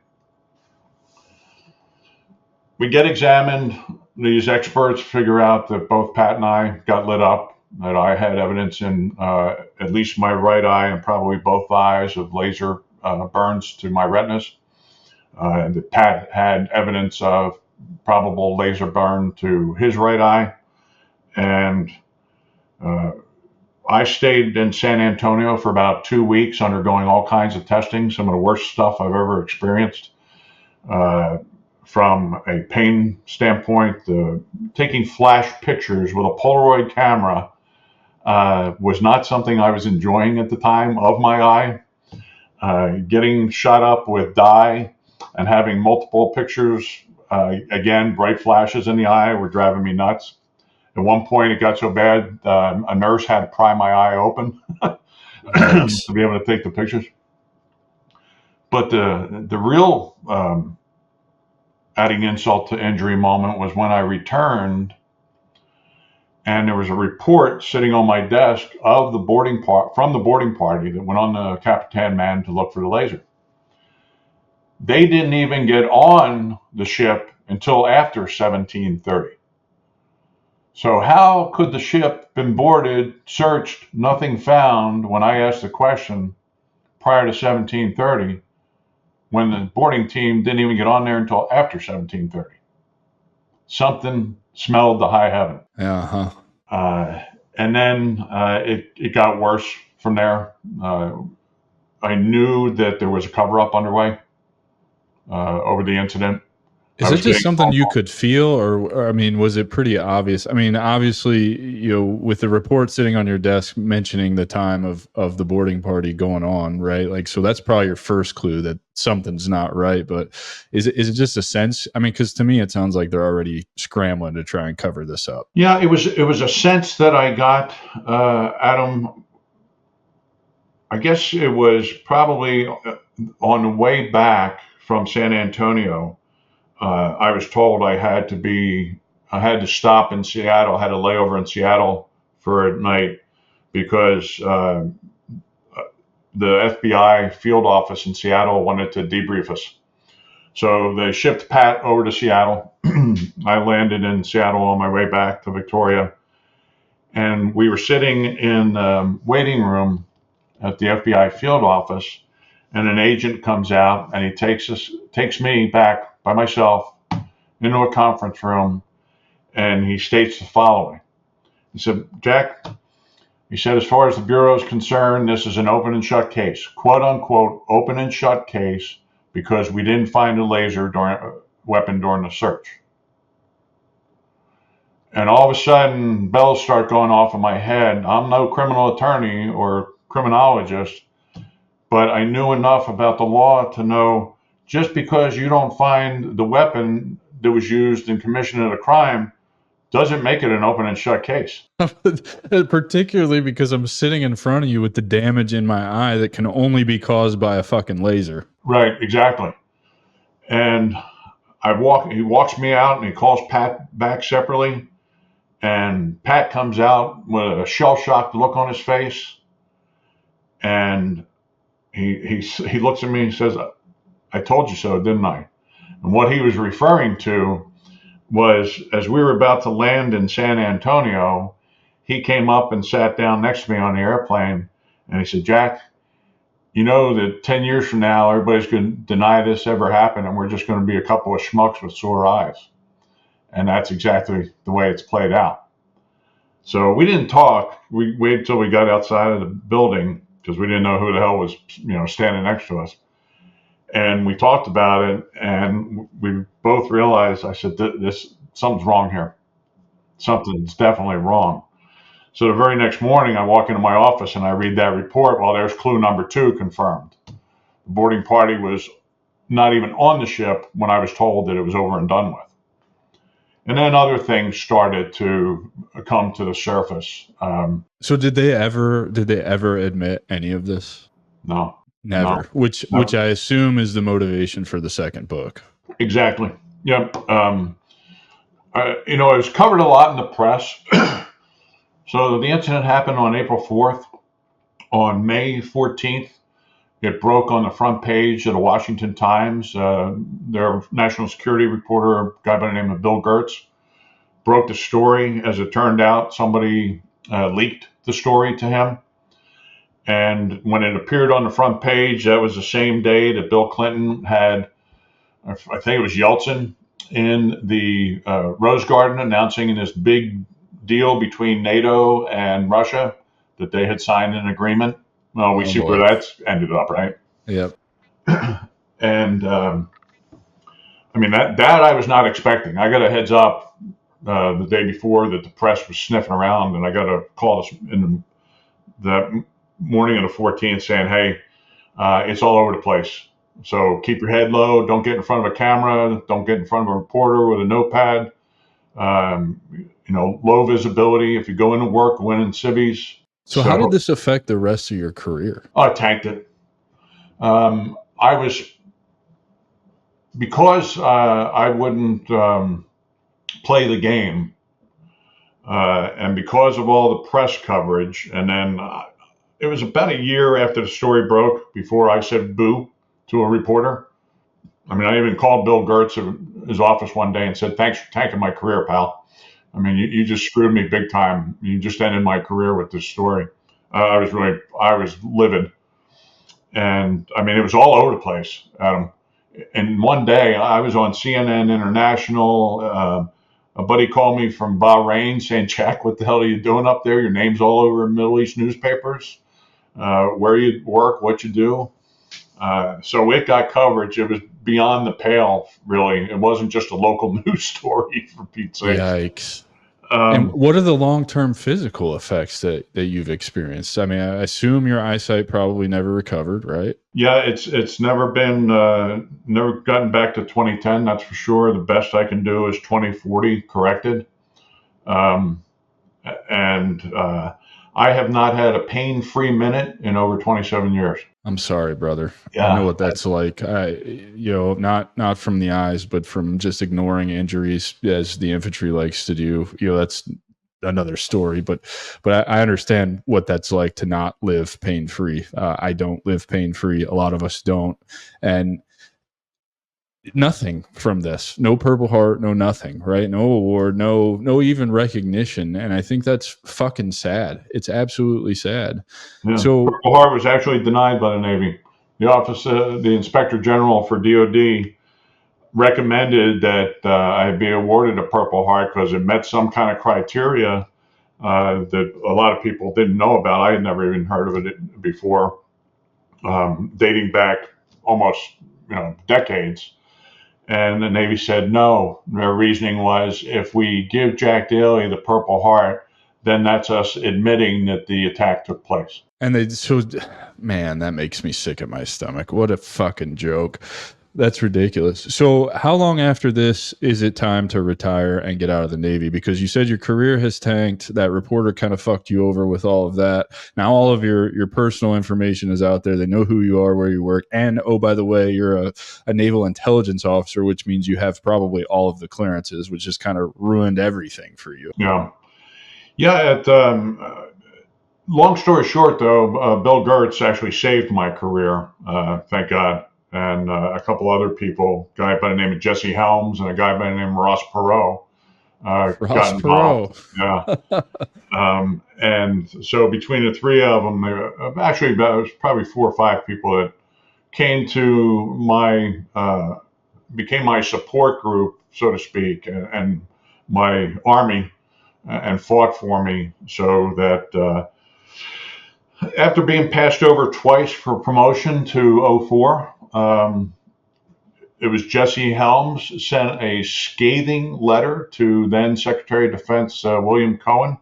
We get examined. These experts figure out that both Pat and I got lit up, that I had evidence in at least my right eye and probably both eyes of laser burns to my retinas. That Pat had evidence of probable laser burn to his right eye. And uh, I stayed in San Antonio for about 2 weeks undergoing all kinds of testing, some of the worst stuff I've ever experienced. From a pain standpoint, taking flash pictures with a Polaroid camera was not something I was enjoying at the time of my eye. Getting shot up with dye and having multiple pictures, again, bright flashes in the eye were driving me nuts. At one point, it got so bad, a nurse had to pry my eye open Yikes. to be able to take the pictures. But the real adding insult to injury moment was when I returned, and there was a report sitting on my desk of from the boarding party that went on the Capitan Man to look for the laser. They didn't even get on the ship until after 17:30. So how could the ship been boarded, searched, nothing found when I asked the question prior to 17:30, when the boarding team didn't even get on there until after 17:30? Something smelled to high heaven. Uh-huh. And then it got worse from there. I knew that there was a cover-up underway over the incident. I Is it was just getting something phone you calls. could feel, or I mean, was it pretty obvious? I mean, obviously, with the report sitting on your desk mentioning the time of the boarding party going on, right? Like, so that's probably your first clue that something's not right. But is it just a sense? I mean, because to me, it sounds like they're already scrambling to try and cover this up. Yeah, it was a sense that I got, Adam. I guess it was probably on the way back from San Antonio. I was told I had to stop in Seattle, had a layover in Seattle for a night because the FBI field office in Seattle wanted to debrief us. So they shipped Pat over to Seattle. I landed in Seattle on my way back to Victoria, and we were sitting in the waiting room at the FBI field office, and an agent comes out and he takes me back by myself into a conference room, and he states the following. He said, Jack, he said, as far as the Bureau is concerned, this is an open and shut case, quote unquote, open and shut case, because we didn't find a laser weapon during the search. And all of a sudden, bells start going off in my head. I'm no criminal attorney or criminologist, but I knew enough about the law to know just because you don't find the weapon that was used in commission of the crime doesn't make it an open and shut case. Particularly because I'm sitting in front of you with the damage in my eye that can only be caused by a fucking laser. Right, exactly. And he walks me out and he calls Pat back separately. And Pat comes out with a shell-shocked look on his face. And he looks at me and says, I told you so, didn't I? And what he was referring to was, as we were about to land in San Antonio, he came up and sat down next to me on the airplane, and he said, Jack, you know that 10 years from now, everybody's going to deny this ever happened, and we're just going to be a couple of schmucks with sore eyes. And that's exactly the way it's played out. So we didn't talk. We waited till we got outside of the building because we didn't know who the hell was, standing next to us. And we talked about it, and we both realized, I said, something's wrong here. Something's definitely wrong. So the very next morning, I walk into my office and I read that report. Well, there's clue number 2 confirmed. The boarding party was not even on the ship when I was told that it was over and done with. And then other things started to come to the surface. So did they ever admit any of this? No. Never. No. Which I assume is the motivation for the second book. Exactly. Yep. It was covered a lot in the press. So the incident happened on April 4th. On May 14th, it broke on the front page of the Washington Times. Their national security reporter, a guy by the name of Bill Gertz, broke the story. As it turned out, somebody leaked the story to him. And when it appeared on the front page, that was the same day that Bill Clinton had, I think it was Yeltsin, in the Rose Garden announcing this big deal between NATO and Russia that they had signed an agreement. Well, we see where that's ended up, right? Yep. And that I was not expecting. I got a heads up the day before that the press was sniffing around, and I got a call in the morning of the 14th saying, hey, it's all over the place. So keep your head low. Don't get in front of a camera. Don't get in front of a reporter with a notepad. Low visibility. If you go into work, go in civvies. So how did this affect the rest of your career? I tanked it. Because I wouldn't play the game, and because of all the press coverage, and then it was about a year after the story broke before I said boo to a reporter. I even called Bill Gertz at his office one day and said, thanks for tanking my career, pal. You just screwed me big time. You just ended my career with this story. I was livid. And it was all over the place, Adam. And one day I was on CNN International. A buddy called me from Bahrain saying, Jack, what the hell are you doing up there? Your name's all over Middle East newspapers. Where you work, what you do. So it got coverage. It was beyond the pale, really. It wasn't just a local news story, for Pete's sake. Yikes. And what are the long-term physical effects that you've experienced? I assume your eyesight probably never recovered, right? Yeah, it's never been, never gotten back to 2010, that's for sure. The best I can do is 2040 corrected. I have not had a pain-free minute in over 27 years. I'm sorry, brother. Yeah, I know what that's like. Not from the eyes, but from just ignoring injuries, as the infantry likes to do. That's another story. But I understand what that's like to not live pain-free. I don't live pain-free. A lot of us don't, and nothing from this. No Purple Heart. No nothing. Right? No award. No even recognition. And I think that's fucking sad. It's absolutely sad. Yeah. So Purple Heart was actually denied by the Navy. the Inspector General for DOD recommended that I be awarded a Purple Heart because it met some kind of criteria that a lot of people didn't know about. I had never even heard of it before, dating back almost decades. And the Navy said no. Their reasoning was, if we give Jack Daly the Purple Heart, then that's us admitting that the attack took place. And man, that makes me sick at my stomach. What a fucking joke. That's ridiculous. So how long after this is it time to retire and get out of the Navy? Because you said your career has tanked. That reporter kind of fucked you over with all of that. Now all of your personal information is out there. They know who you are, where you work. And, oh, by the way, you're a naval intelligence officer, which means you have probably all of the clearances, which just kind of ruined everything for you. Yeah. Yeah. Long story short, though, Bill Gertz actually saved my career. Thank God. And a couple other people, a guy by the name of Jesse Helms and a guy by the name of Ross Perot, got involved. Yeah. And so between the three of them, actually, there was probably 4 or 5 people that came to became my support group, so to speak, and my army, and fought for me, so that after being passed over twice for promotion to 04, it was Jesse Helms sent a scathing letter to then Secretary of Defense William Cohen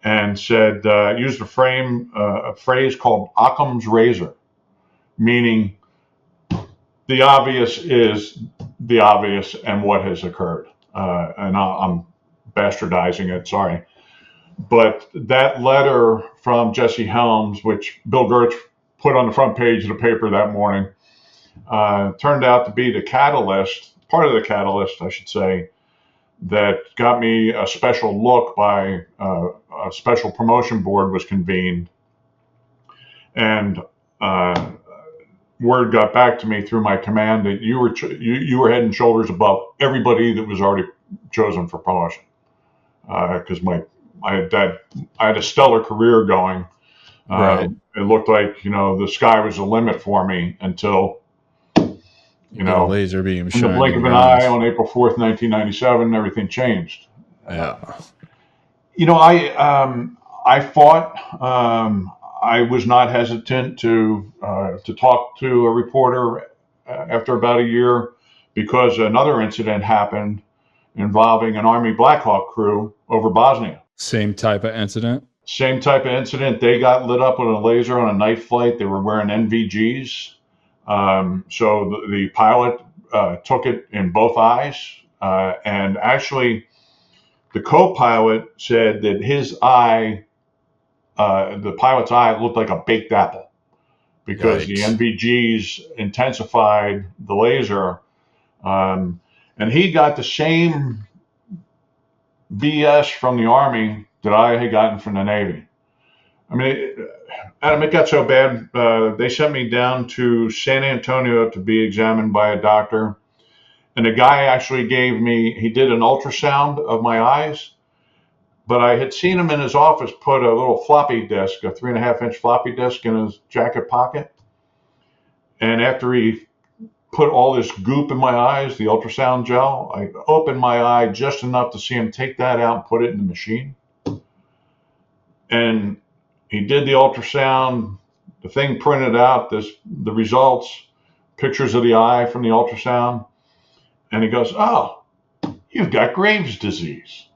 and said, used a phrase called Occam's razor, meaning the obvious is the obvious and what has occurred. And I'm bastardizing it, sorry. But that letter from Jesse Helms, which Bill Gertz put on the front page of the paper that morning, turned out to be part of the catalyst, I should say, that got me a special look by a special promotion board was convened. And word got back to me through my command that you were head and shoulders above everybody that was already chosen for promotion. Because I had a stellar career going. Right. It looked like, the sky was the limit for me until, a laser beam in the blink of an eye on April 4th, 1997, everything changed. Yeah. I fought. I was not hesitant to talk to a reporter after about a year, because another incident happened involving an Army Black Hawk crew over Bosnia. Same type of incident? Same type of incident. They got lit up with a laser on a night flight. They were wearing NVGs. So the pilot took it in both eyes. And actually, the co-pilot said that his eye, the pilot's eye, looked like a baked apple, because the NVGs intensified the laser. And he got the same BS from the Army that I had gotten from the Navy. I mean, Adam, it got so bad, they sent me down to San Antonio to be examined by a doctor. And the guy actually he did an ultrasound of my eyes. But I had seen him in his office put a little floppy disk, a 3.5-inch floppy disk, in his jacket pocket. And after he put all this goop in my eyes, the ultrasound gel, I opened my eye just enough to see him take that out and put it in the machine. And he did the ultrasound. The thing printed out the results, pictures of the eye from the ultrasound. And he goes, "Oh, you've got Graves' disease."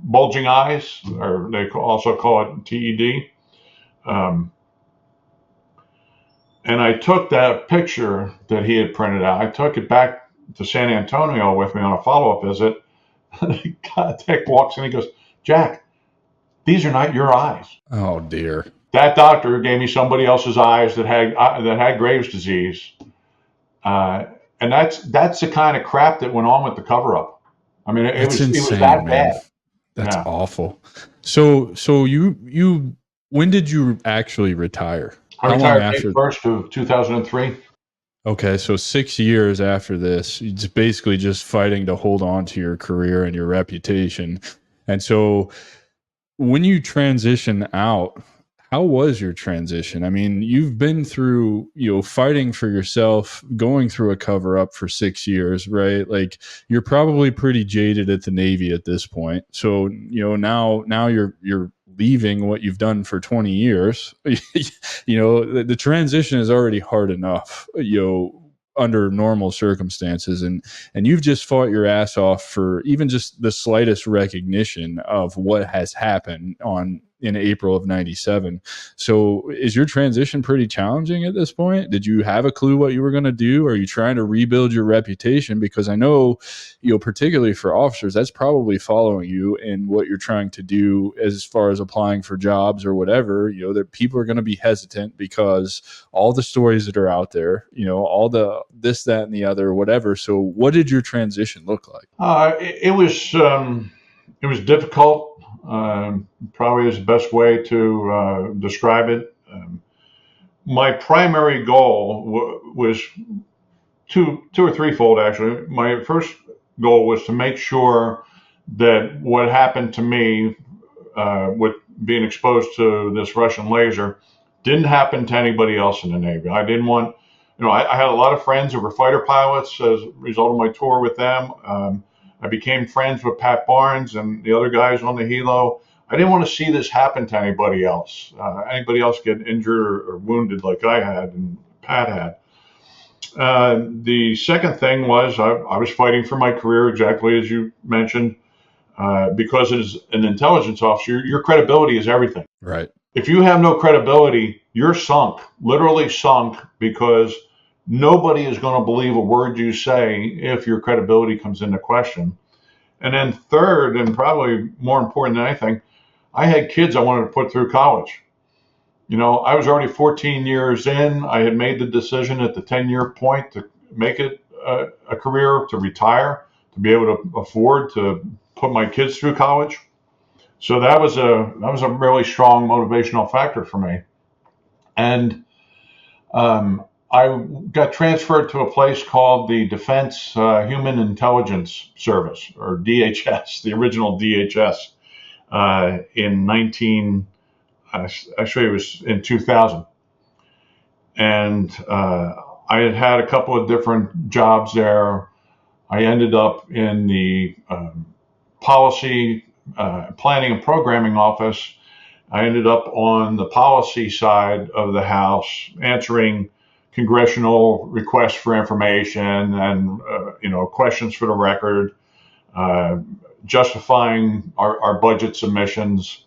Bulging eyes, or they also call it TED. And I took that picture that he had printed out. I took it back to San Antonio with me on a follow-up visit. The tech walks in and he goes, "Jack, these are not your eyes." Oh dear. That doctor gave me somebody else's eyes that had Graves' disease. And that's the kind of crap that went on with the Coverup. I mean, it was that bad. That's awful. So you when did you actually retire? I retired May 1st of 2003. Okay, so 6 years after this, it's basically just fighting to hold on to your career and your reputation. And so when you transition out, How was your transition? I mean, you've been through, fighting for yourself, going through a cover up for 6 years, right? Like you're probably pretty jaded at the Navy at this point. So, now you're leaving what you've done for 20 years. The transition is already hard enough, under normal circumstances, and you've just fought your ass off for even just the slightest recognition of what has happened in April of 97. So is your transition pretty challenging at this point? Did you have a clue what you were going to do? Are you trying to rebuild your reputation? Because I know, particularly for officers, that's probably following you in what you're trying to do as far as applying for jobs or whatever, that people are going to be hesitant because all the stories that are out there, all the this, that, and the other, whatever. So what did your transition look like? It was difficult. Probably is the best way to describe it. My primary goal was two or threefold, actually. My first goal was to make sure that what happened to me with being exposed to this Russian laser didn't happen to anybody else in the Navy. I didn't want, I had a lot of friends who were fighter pilots as a result of my tour with them. I became friends with Pat Barnes and the other guys on the helo. I didn't want to see this happen to anybody else. Anybody else get injured or wounded like I had and Pat had. The second thing was I was fighting for my career, exactly as you mentioned, because as an intelligence officer, your credibility is everything. Right. If you have no credibility, you're sunk, literally sunk, because nobody is going to believe a word you say if your credibility comes into question. And then third, and probably more important than anything, I had kids I wanted to put through college. I was already 14 years in. I had made the decision at the 10-year point to make it a career, to retire, to be able to afford to put my kids through college. So that was a really strong motivational factor for me. And I got transferred to a place called the Defense Human Intelligence Service, or DHS, the original DHS, in 19. Actually, it was in 2000. And I had a couple of different jobs there. I ended up in the policy planning and programming office. I ended up on the policy side of the house, answering congressional requests for information and questions for the record, justifying our budget submissions.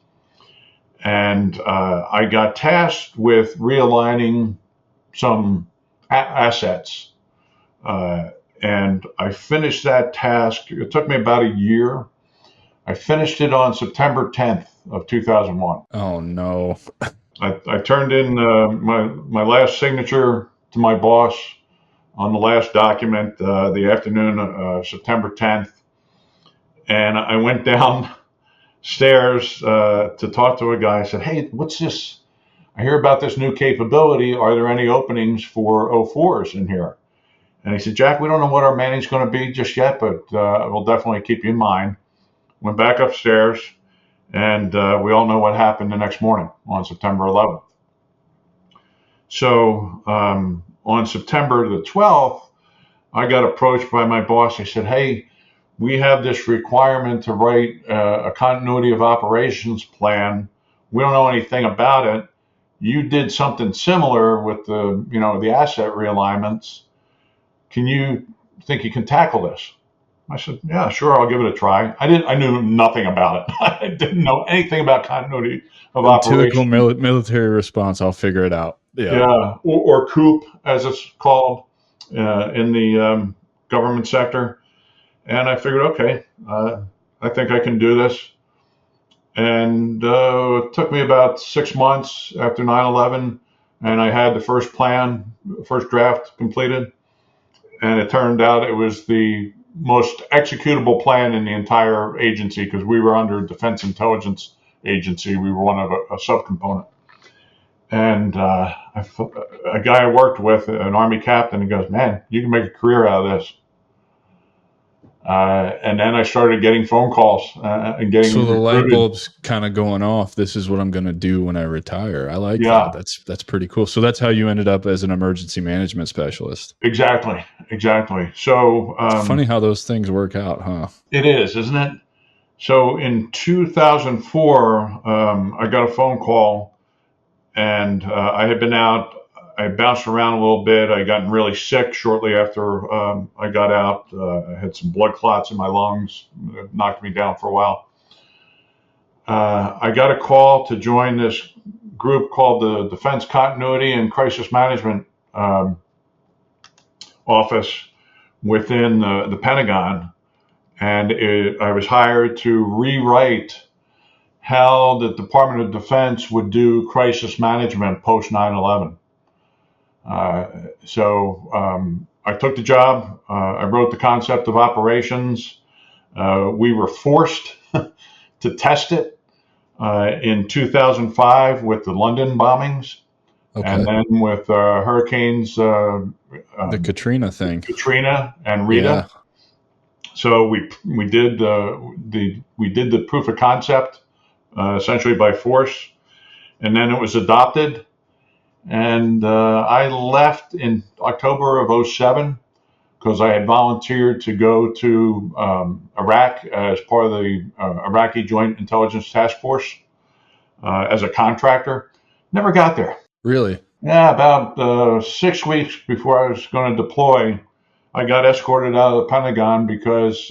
And I got tasked with realigning some assets. And I finished that task. It took me about a year. I finished it on September 10th of 2001. Oh, no. I turned in my last signature to my boss on the last document the afternoon of September 10th. And I went downstairs to talk to a guy. I said, "Hey, what's this? I hear about this new capability. Are there any openings for O4s in here?" And he said, "Jack, we don't know what our manning's going to be just yet, but we'll definitely keep you in mind." Went back upstairs, and we all know what happened the next morning on September 11th. So on September the 12th, I got approached by my boss. He said, "Hey, we have this requirement to write a continuity of operations plan. We don't know anything about it. You did something similar with the asset realignments. Can you think you can tackle this?" I said, "Yeah, sure, I'll give it a try." I knew nothing about it. I didn't know anything about continuity of Typical operations. military response. I'll figure it out. Yeah, or COOP, as it's called in the government sector. And I figured, okay, I think I can do this. And it took me about 6 months after 9/11, and I had the first draft completed. And it turned out it was the most executable plan in the entire agency, because we were under Defense Intelligence Agency. We were one of a subcomponent. And a guy I worked with, an Army captain, he goes, "Man, you can make a career out of this." And then I started getting phone calls and getting So the light recruited. bulb's kind of going off. This is what I'm going to do when I retire. I like that. Yeah, That's pretty cool. So that's how you ended up as an emergency management specialist. exactly, exactly. So It's funny how those things work out, huh? it is, isn't it? So in 2004, I got a phone call, and I had been out. I bounced around a little bit. I gotten really sick shortly after I got out. I had some blood clots in my lungs, knocked me down for a while. I got a call to join this group called the Defense Continuity and Crisis Management um, Office within the Pentagon, and I was hired to rewrite how the Department of Defense would do crisis management post 9/11. I took the job. I wrote the concept of operations. We were forced to test it in 2005 with the London bombings, and Okay. then with hurricanes The Katrina thing. Katrina and Rita. Yeah. So we did the proof of concept essentially by force, and then it was adopted. And I left in October of '07 because I had volunteered to go to Iraq as part of the Iraqi Joint Intelligence Task Force as a contractor. Never got there. Really? Yeah, about 6 weeks before I was going to deploy, I got escorted out of the Pentagon because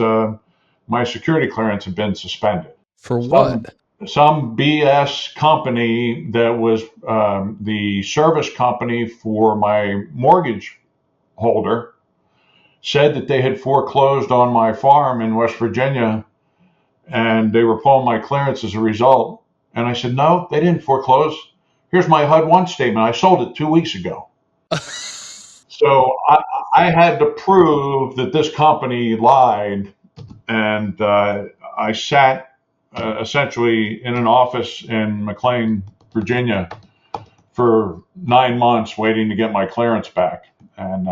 my security clearance had been suspended. For Some what? some BS company that was the service company for my mortgage holder said that they had foreclosed on my farm in West Virginia, and they were pulling my clearance as a result. And I said, no, they didn't foreclose. Here's my HUD-1 statement. I sold it 2 weeks ago. So I had to prove that this company lied, and I sat essentially in an office in McLean, Virginia, for 9 months waiting to get my clearance back. And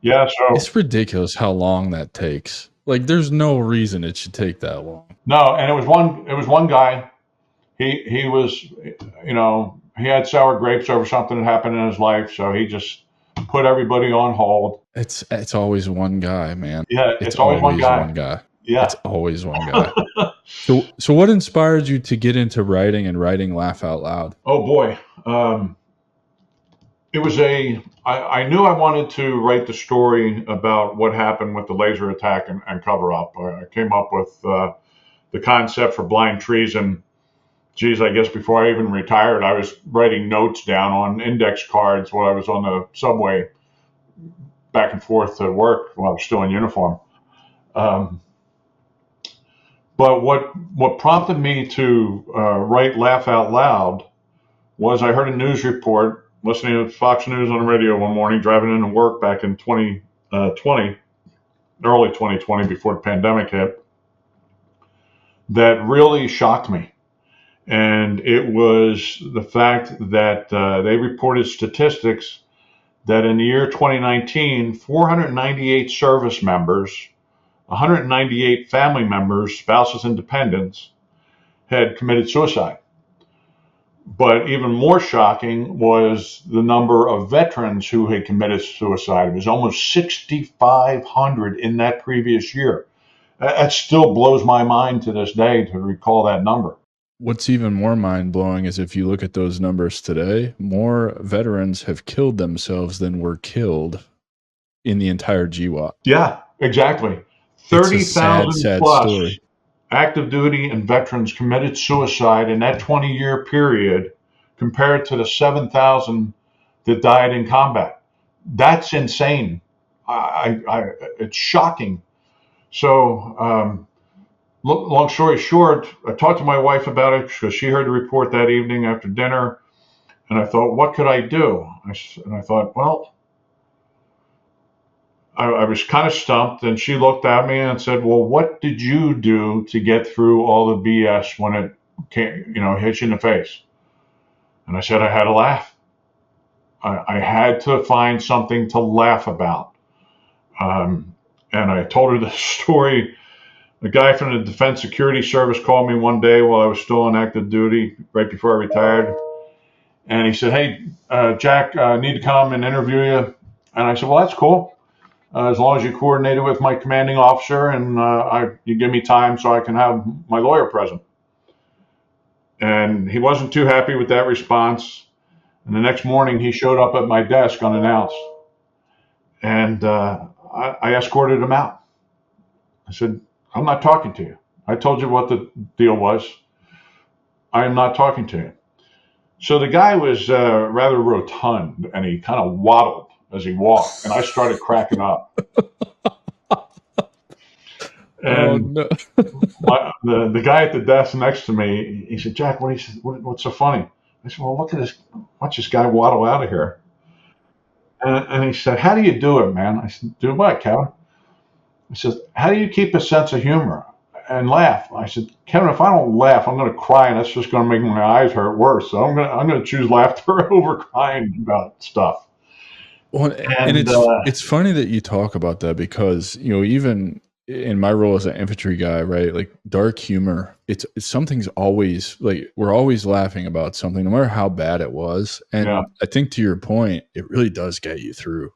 yeah, so It's ridiculous how long that takes. Like, there's no reason it should take that long. no, and it was one guy. He was, he had sour grapes over something that happened in his life, so he just put everybody on hold. It's always one guy, man. Yeah, It's it's always one always guy. one guy. Yeah. It's always one guy. So what inspired you to get into writing and writing laugh out loud? Oh boy. It was I knew I wanted to write the story about what happened with the laser attack and Coverup. I came up with the concept for blind treason. Geez, I guess before I even retired, I was writing notes down on index cards while I was on the subway back and forth to work while I was still in uniform. Um, but what prompted me to write Laugh Out Loud was I heard a news report listening to Fox News on the radio one morning, driving into work back in 2020, early 2020, before the pandemic hit, that really shocked me. And it was the fact that they reported statistics that in the year 2019, 498 service members, 198 family members, spouses, and dependents had committed suicide. But even more shocking was the number of veterans who had committed suicide. It was almost 6,500 in that previous year. That still blows my mind to this day to recall that number. What's even more mind blowing is if you look at those numbers today, more veterans have killed themselves than were killed in the entire GWAT. Yeah, exactly. It's a sad, 30,000 sad plus story. active duty and veterans committed suicide in that 20-year period compared to the 7,000 that died in combat. That's insane. It's shocking. So, long story short, I talked to my wife about it because she heard the report that evening after dinner, and I thought, what could I do? And I thought, well, I was kind of stumped, and she looked at me and said, well, what did you do to get through all the BS when it came, hit you in the face? And I said, I had to laugh. I had to find something to laugh about. Um, And I told her the story. A guy from the Defense Security Service called me one day while I was still on active duty, right before I retired. And he said, "Hey, Jack, I need to come and interview you." And I said, "Well, that's cool. As long as you coordinate it with my commanding officer and you give me time so I can have my lawyer present." And he wasn't too happy with that response. And the next morning, he showed up at my desk unannounced. And I escorted him out. I said, "I'm not talking to you. I told you what the deal was. I am not talking to you." So the guy was rather rotund, and he kind of waddled as he walked, and I started cracking up. Oh And no. the guy at the desk next to me, he said, "Jack, what's so funny?" I said, "Well, watch this guy waddle out of here." And he said, "How do you do it, man?" I said, "Do what, Kevin?" He says, "How do you keep a sense of humor and laugh?" I said, "Kevin, if I don't laugh, I'm going to cry, and that's just going to make my eyes hurt worse. So I'm going to choose laughter over crying about stuff." Well, and And it's funny that you talk about that because, even in my role as an infantry guy, right? Like dark humor, it's something's always like we're always laughing about something, no matter how bad it was. yeah, And I think to your point, it really does get you through.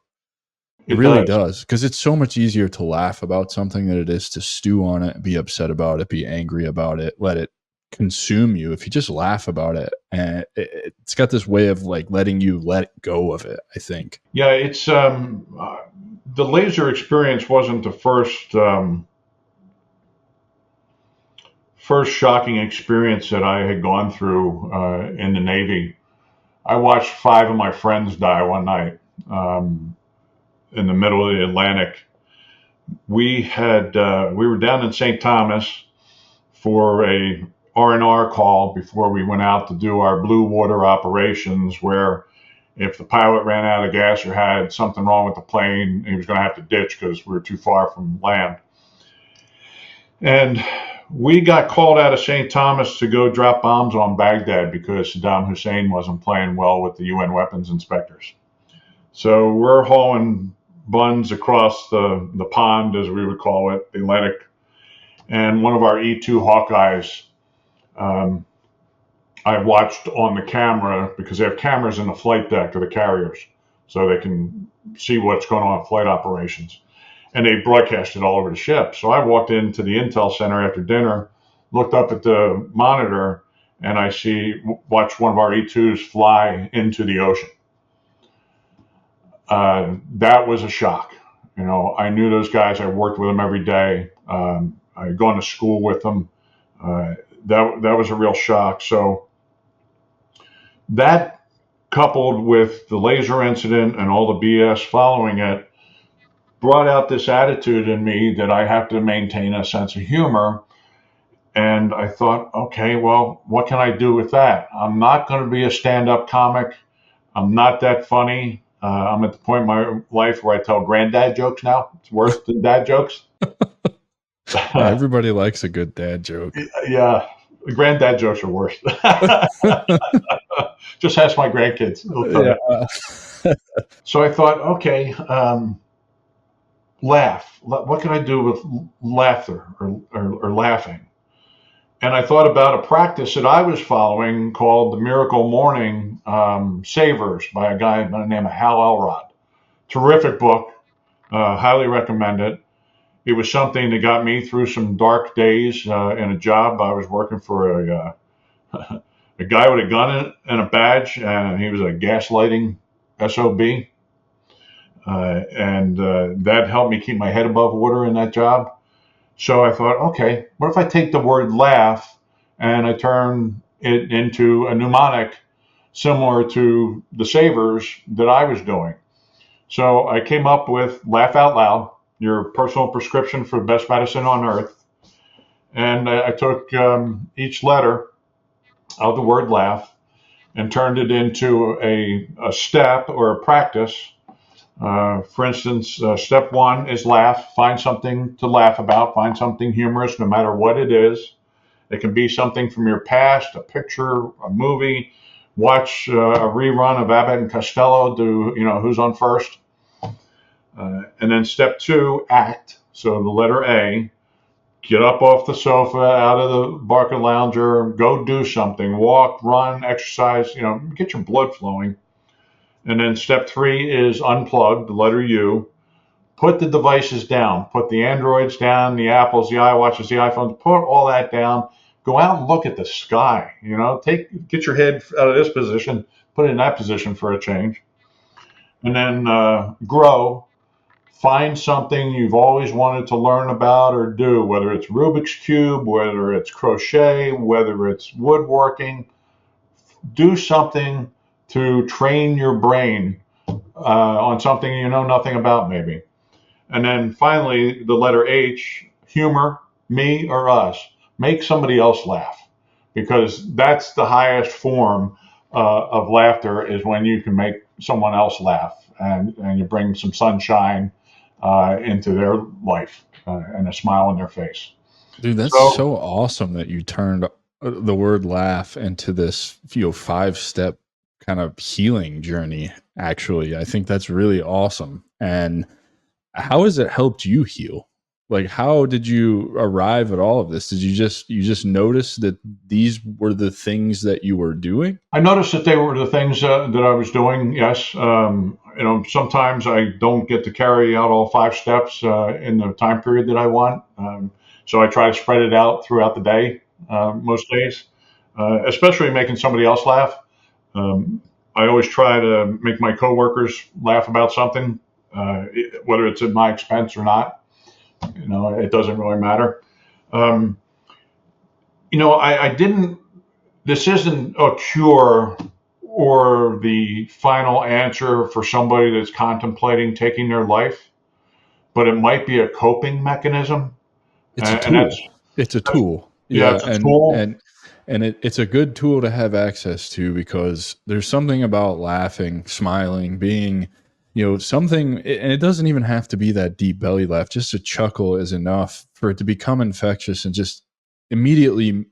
It it really does. does, because it's so much easier to laugh about something than it is to stew on it, be upset about it, be angry about it, let it consume you. If you just laugh about it, and it's got this way of like letting you let go of it, I think. Yeah, it's the laser experience wasn't the first shocking experience that I had gone through in the Navy. I watched 5 of my friends die one night in the middle of the Atlantic. We were down in St. Thomas for a R&R call before we went out to do our blue water operations, where if the pilot ran out of gas or had something wrong with the plane, he was going to have to ditch because we were too far from land. And we got called out of St. Thomas to go drop bombs on Baghdad because Saddam Hussein wasn't playing well with the UN weapons inspectors. So we're hauling buns across the pond, as we would call it, the Atlantic. And one of our E-2 Hawkeyes, um, I watched on the camera, because they have cameras in the flight deck of the carriers, so they can see what's going on in flight operations. And they broadcast it all over the ship. So I walked into the Intel Center after dinner, looked up at the monitor, and I watch one of our E2s fly into the ocean. That was a shock. I knew those guys. I worked with them every day. I had gone to school with them. Uh, that was a real shock. So that, coupled with the laser incident and all the BS following it, brought out this attitude in me that I have to maintain a sense of humor. And I thought, okay, well, what can I do with that? I'm not going to be a stand-up comic. I'm not that funny. I'm at the point in my life where I tell granddad jokes now. It's worse than dad jokes. Everybody likes a good dad joke. Yeah, granddad jokes are worse. Just ask my grandkids. They'll tell you. Yeah. So I thought, okay, laugh. What can I do with laughter or laughing? And I thought about a practice that I was following called the Miracle Morning Savers by a guy by the name of Hal Elrod. Terrific book. Highly recommend it. It was something that got me through some dark days in a job. I was working for a guy with a gun and a badge, and he was a gaslighting SOB. And that helped me keep my head above water in that job. So I thought, okay, what if I take the word laugh and I turn it into a mnemonic similar to the savers that I was doing? So I came up with Laugh Out Loud, your personal prescription for the best medicine on earth. And I took each letter of the word laugh and turned it into a step or a practice. For instance, step 1 is laugh. Find something to laugh about. Find something humorous, no matter what it is. It can be something from your past, a picture, a movie. Watch a rerun of Abbott and Costello do, Who's on First. And then step 2, act. So the letter A, get up off the sofa, out of the bucket lounger, go do something, walk, run, exercise, get your blood flowing. And then step 3 is unplug, the letter U. Put the devices down. Put the Androids down, the Apples, the iWatches, the iPhones. Put all that down. Go out and look at the sky. Get your head out of this position, put it in that position for a change, and then grow. Find something you've always wanted to learn about or do, whether it's Rubik's Cube, whether it's crochet, whether it's woodworking. Do something to train your brain on something you know nothing about, maybe. And then finally, the letter H, humor, me or us. Make somebody else laugh, because that's the highest form of laughter, is when you can make someone else laugh and you bring some sunshine into their life and a smile on their face. Dude, that's so awesome that you turned the word laugh into this 5-step kind of healing journey. Actually, I think that's really awesome. And how has it helped you heal? Like, how did you arrive at all of this? Did you just notice that these were the things that you were doing? I noticed that they were the things that I was doing. Yes. Sometimes I don't get to carry out all 5 steps in the time period that I want. So I try to spread it out throughout the day, most days, especially making somebody else laugh. I always try to make my coworkers laugh about something, whether it's at my expense or not. It doesn't really matter. I didn't, this isn't a cure or the final answer for somebody that's contemplating taking their life, but it might be a coping mechanism. It's a tool. It's a tool. Yeah, it's a tool. And it's a good tool to have access to, because there's something about laughing, smiling, being, something, and it doesn't even have to be that deep belly laugh. Just a chuckle is enough for it to become infectious and just immediately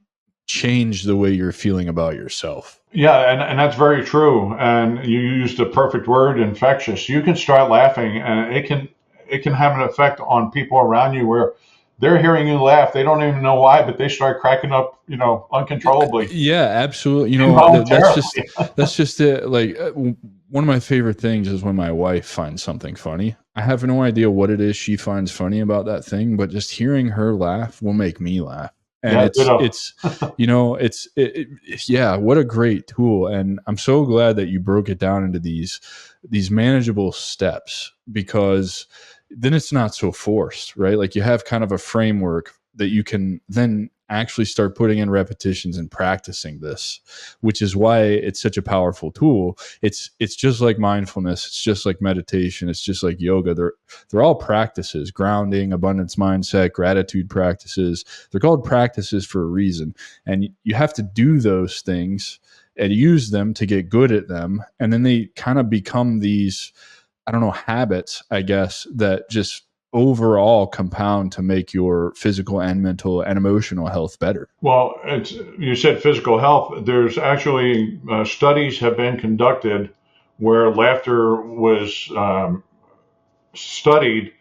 change the way you're feeling about yourself. Yeah, and that's very true. And you used the perfect word, infectious. You can start laughing, and it can have an effect on people around you where they're hearing you laugh. They don't even know why, but they start cracking up, uncontrollably. Yeah, absolutely. That's just it. Like, one of my favorite things is when my wife finds something funny. I have no idea what it is she finds funny about that thing, but just hearing her laugh will make me laugh. And yeah, what a great tool. And I'm so glad that you broke it down into these manageable steps, because then it's not so forced, right? Like, you have kind of a framework that you can then actually start putting in repetitions and practicing this, which is why it's such a powerful tool. It's just like mindfulness. It's just like meditation. It's just like yoga. They're all practices: grounding, abundance mindset, gratitude practices. They're called practices for a reason. And you have to do those things and use them to get good at them. And then they kind of become these, I don't know, habits, I guess, that just overall compound to make your physical and mental and emotional health better. Well, you said physical health. There's actually studies have been conducted where laughter was studied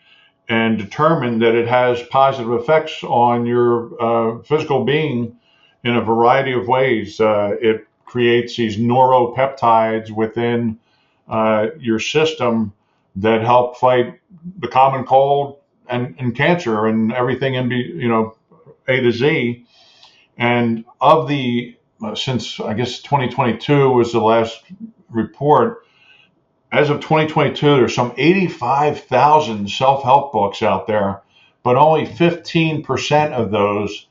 and determined that it has positive effects on your physical being in a variety of ways. It creates these neuropeptides within your system that help fight the common cold and cancer and everything A to Z. And of the, since I guess 2022 was the last report, as of 2022, there's some 85,000 self-help books out there, but only 15% of those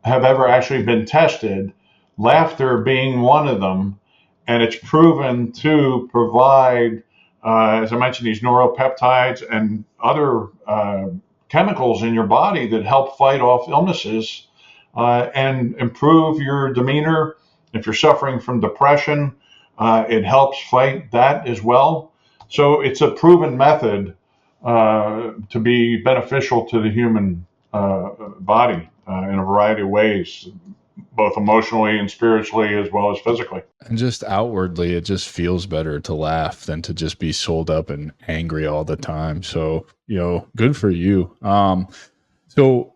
have ever actually been tested, laughter being one of them. And it's proven to provide, as I mentioned, these neuropeptides and other chemicals in your body that help fight off illnesses and improve your demeanor. If you're suffering from depression, it helps fight that as well. So it's a proven method to be beneficial to the human body in a variety of ways. both emotionally and spiritually as well as physically. And just outwardly, it just feels better to laugh than to just be sold up and angry all the time. So, good for you. So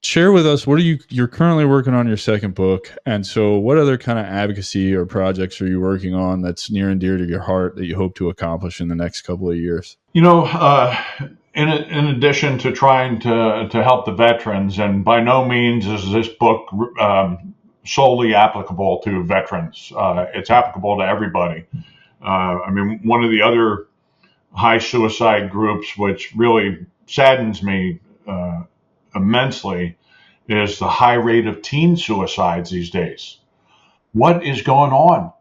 share with us, you're currently working on your second book. And so what other kind of advocacy or projects are you working on that's near and dear to your heart that you hope to accomplish in the next couple of years? In addition to trying to help the veterans, and by no means is this book solely applicable to veterans. It's applicable to everybody. One of the other high suicide groups, which really saddens me immensely, is the high rate of teen suicides these days. What is going on?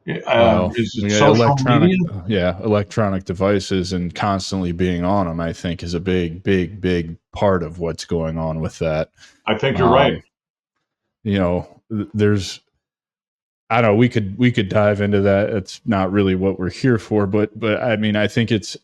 Well, Is it yeah, social media? electronic devices and constantly being on them, I think, is a big, big, big part of what's going on with that. I think you're right. Um, there's, I don't know, we could dive into that. It's not really what we're here for, but I mean, I think it's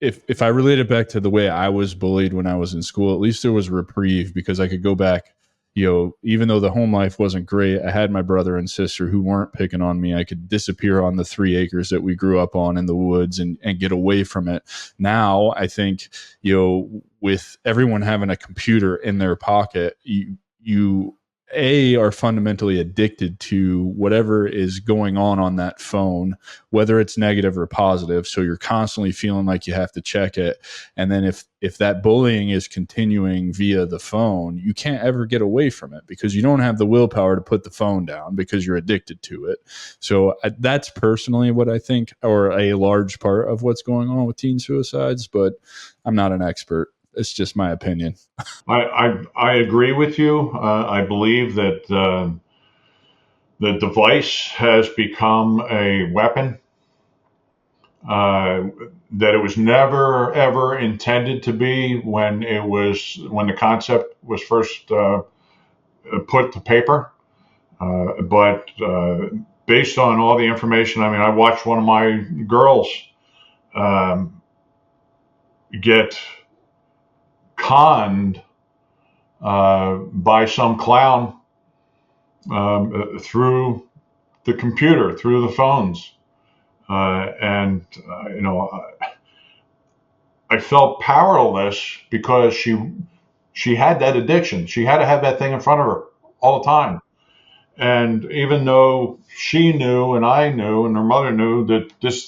if I relate it back to the way I was bullied when I was in school, at least there was reprieve because I could go back. Even though the home life wasn't great, I had my brother and sister who weren't picking on me. I could disappear on the 3 acres that we grew up on in the woods and get away from it. Now, I think, with everyone having a computer in their pocket, you are fundamentally addicted to whatever is going on that phone, whether it's negative or positive. So you're constantly feeling like you have to check it. And then if that bullying is continuing via the phone, you can't ever get away from it because you don't have the willpower to put the phone down because you're addicted to it. So that's personally what I think, or a large part of what's going on with teen suicides, but I'm not an expert. It's just my opinion. I agree with you. I believe that the device has become a weapon uh, that it was never ever intended to be when the concept was first put to paper. But based on all the information, I watched one of my girls um, get conned by some clown through the computer, through the phones. And I felt powerless because she had that addiction. She had to have that thing in front of her all the time. And even though she knew and I knew and her mother knew that this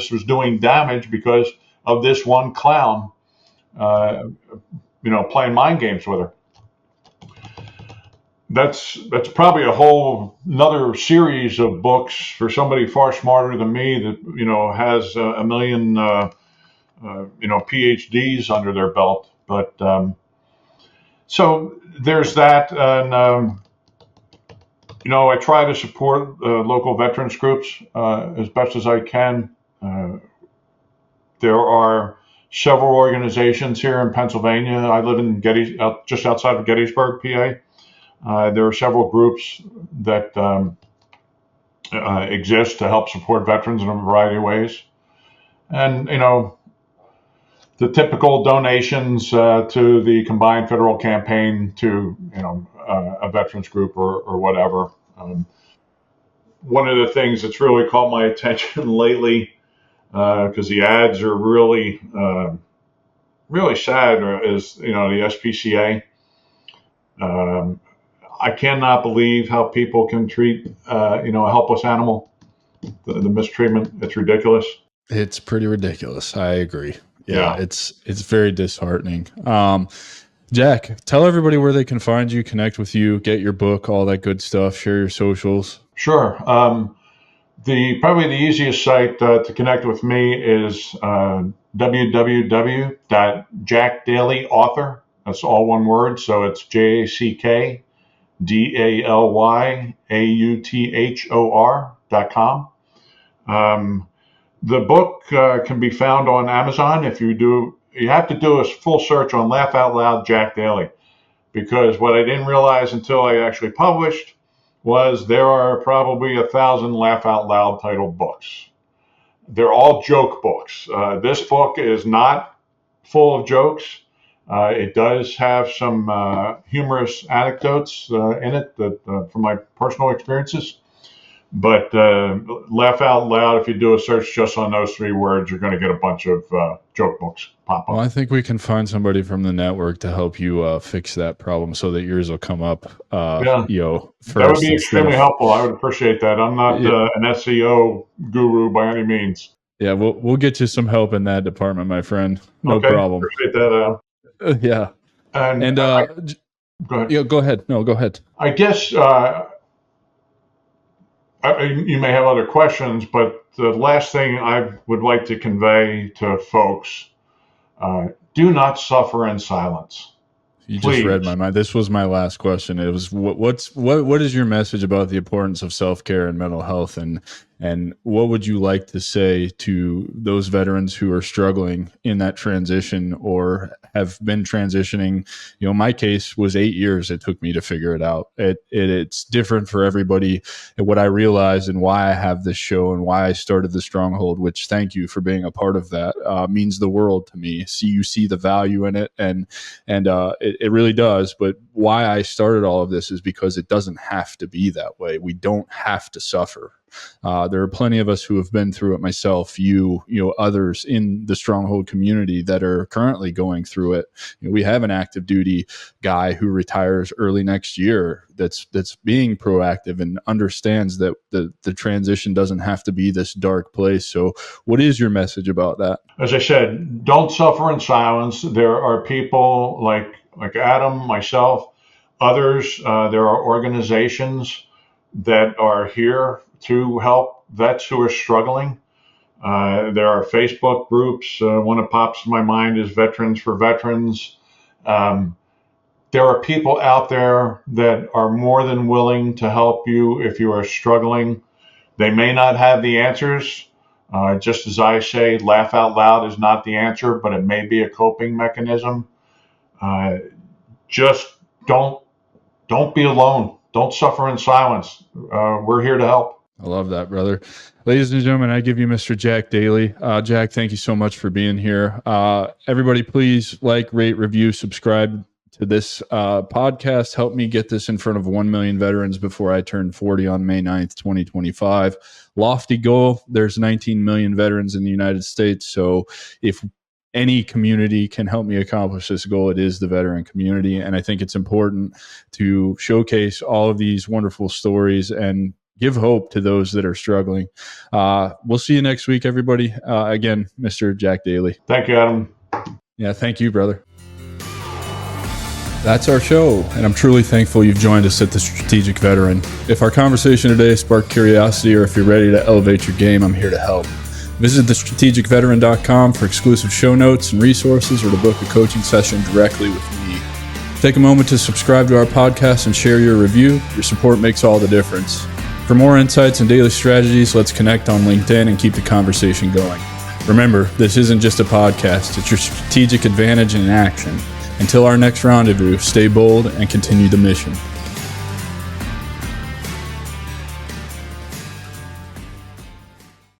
was doing damage because of this one clown, uh, playing mind games with her. That's probably a whole another series of books for somebody far smarter than me that has a million PhDs under their belt. But so there's that, and I try to support local veterans groups as best as I can. There are several organizations here in Pennsylvania. I live in just outside of Gettysburg, PA. There are several groups that exist to help support veterans in a variety of ways. And, the typical donations to the combined federal campaign to, a veterans group or whatever. One of the things that's really caught my attention lately, because the ads are really, really sad, is, the SPCA. I cannot believe how people can treat, a helpless animal. The mistreatment, it's ridiculous. It's pretty ridiculous. I agree. Yeah. It's very disheartening. Jack, tell everybody where they can find you, connect with you, get your book, all that good stuff, share your socials. Sure. Probably the easiest site to connect with me is www.jackdalyauthor. That's all one word. So it's JackDalyauthor.com. The book can be found on Amazon. You have to do a full search on Laugh Out Loud Jack Daly, because what I didn't realize until I actually published was there are probably 1,000 Laugh Out Loud titled books. They're all joke books. This book is not full of jokes. It does have some humorous anecdotes in it that from my personal experiences. But laugh out loud, if you do a search just on those 3 words, you're going to get a bunch of joke books pop up. Well, I think we can find somebody from the network to help you fix that problem so that yours will come up, Yeah. first. That would be extremely helpful. I would appreciate that. I'm not an SEO guru by any means. Yeah, we'll get you some help in that department, my friend. No problem. Appreciate that. Yeah. And go ahead. Yeah, go ahead. No, go ahead. I guess you may have other questions, but the last thing I would like to convey to folks, do not suffer in silence. You Please. Just read my mind. This was my last question. It was what is your message about the importance of self-care and mental health, and what would you like to say to those veterans who are struggling in that transition or have been transitioning? My case was 8 years it took me to figure it out. It's different for everybody. And what I realized and why I have this show and why I started the Stronghold, which thank you for being a part of that, means the world to me. You see the value in it, and it really does. But why I started all of this is because it doesn't have to be that way. We don't have to suffer. There are plenty of us who have been through it, myself, others in the Stronghold community that are currently going through it. We have an active duty guy who retires early next year that's being proactive and understands that the transition doesn't have to be this dark place. So what is your message about that? As I said, don't suffer in silence. There are people like Adam, myself, others. There are organizations that are here to help vets who are struggling. There are Facebook groups. One that pops in my mind is Veterans for Veterans. There are people out there that are more than willing to help you if you are struggling. They may not have the answers. Just as I say, laugh out loud is not the answer, but it may be a coping mechanism. Just don't be alone. Don't suffer in silence. We're here to help. I love that, brother. Ladies and gentlemen, I give you Mr. Jack Daly. Jack, thank you so much for being here. Everybody, please like, rate, review, subscribe to this podcast. Help me get this in front of 1 million veterans before I turn 40 on May 9th, 2025. Lofty goal. There's 19 million veterans in the United States. So if any community can help me accomplish this goal, it is the veteran community. And I think it's important to showcase all of these wonderful stories and give hope to those that are struggling. We'll see you next week, everybody. Again, Mr. Jack Daly. Thank you, Adam. Yeah, thank you, brother. That's our show, and I'm truly thankful you've joined us at the Strategic Veteran. If our conversation today sparked curiosity or if you're ready to elevate your game, I'm here to help. Visit thestrategicveteran.com for exclusive show notes and resources or to book a coaching session directly with me. Take a moment to subscribe to our podcast and share your review. Your support makes all the difference. For more insights and daily strategies, let's connect on LinkedIn and keep the conversation going. Remember, this isn't just a podcast, it's your strategic advantage in action. Until our next rendezvous, stay bold and continue the mission.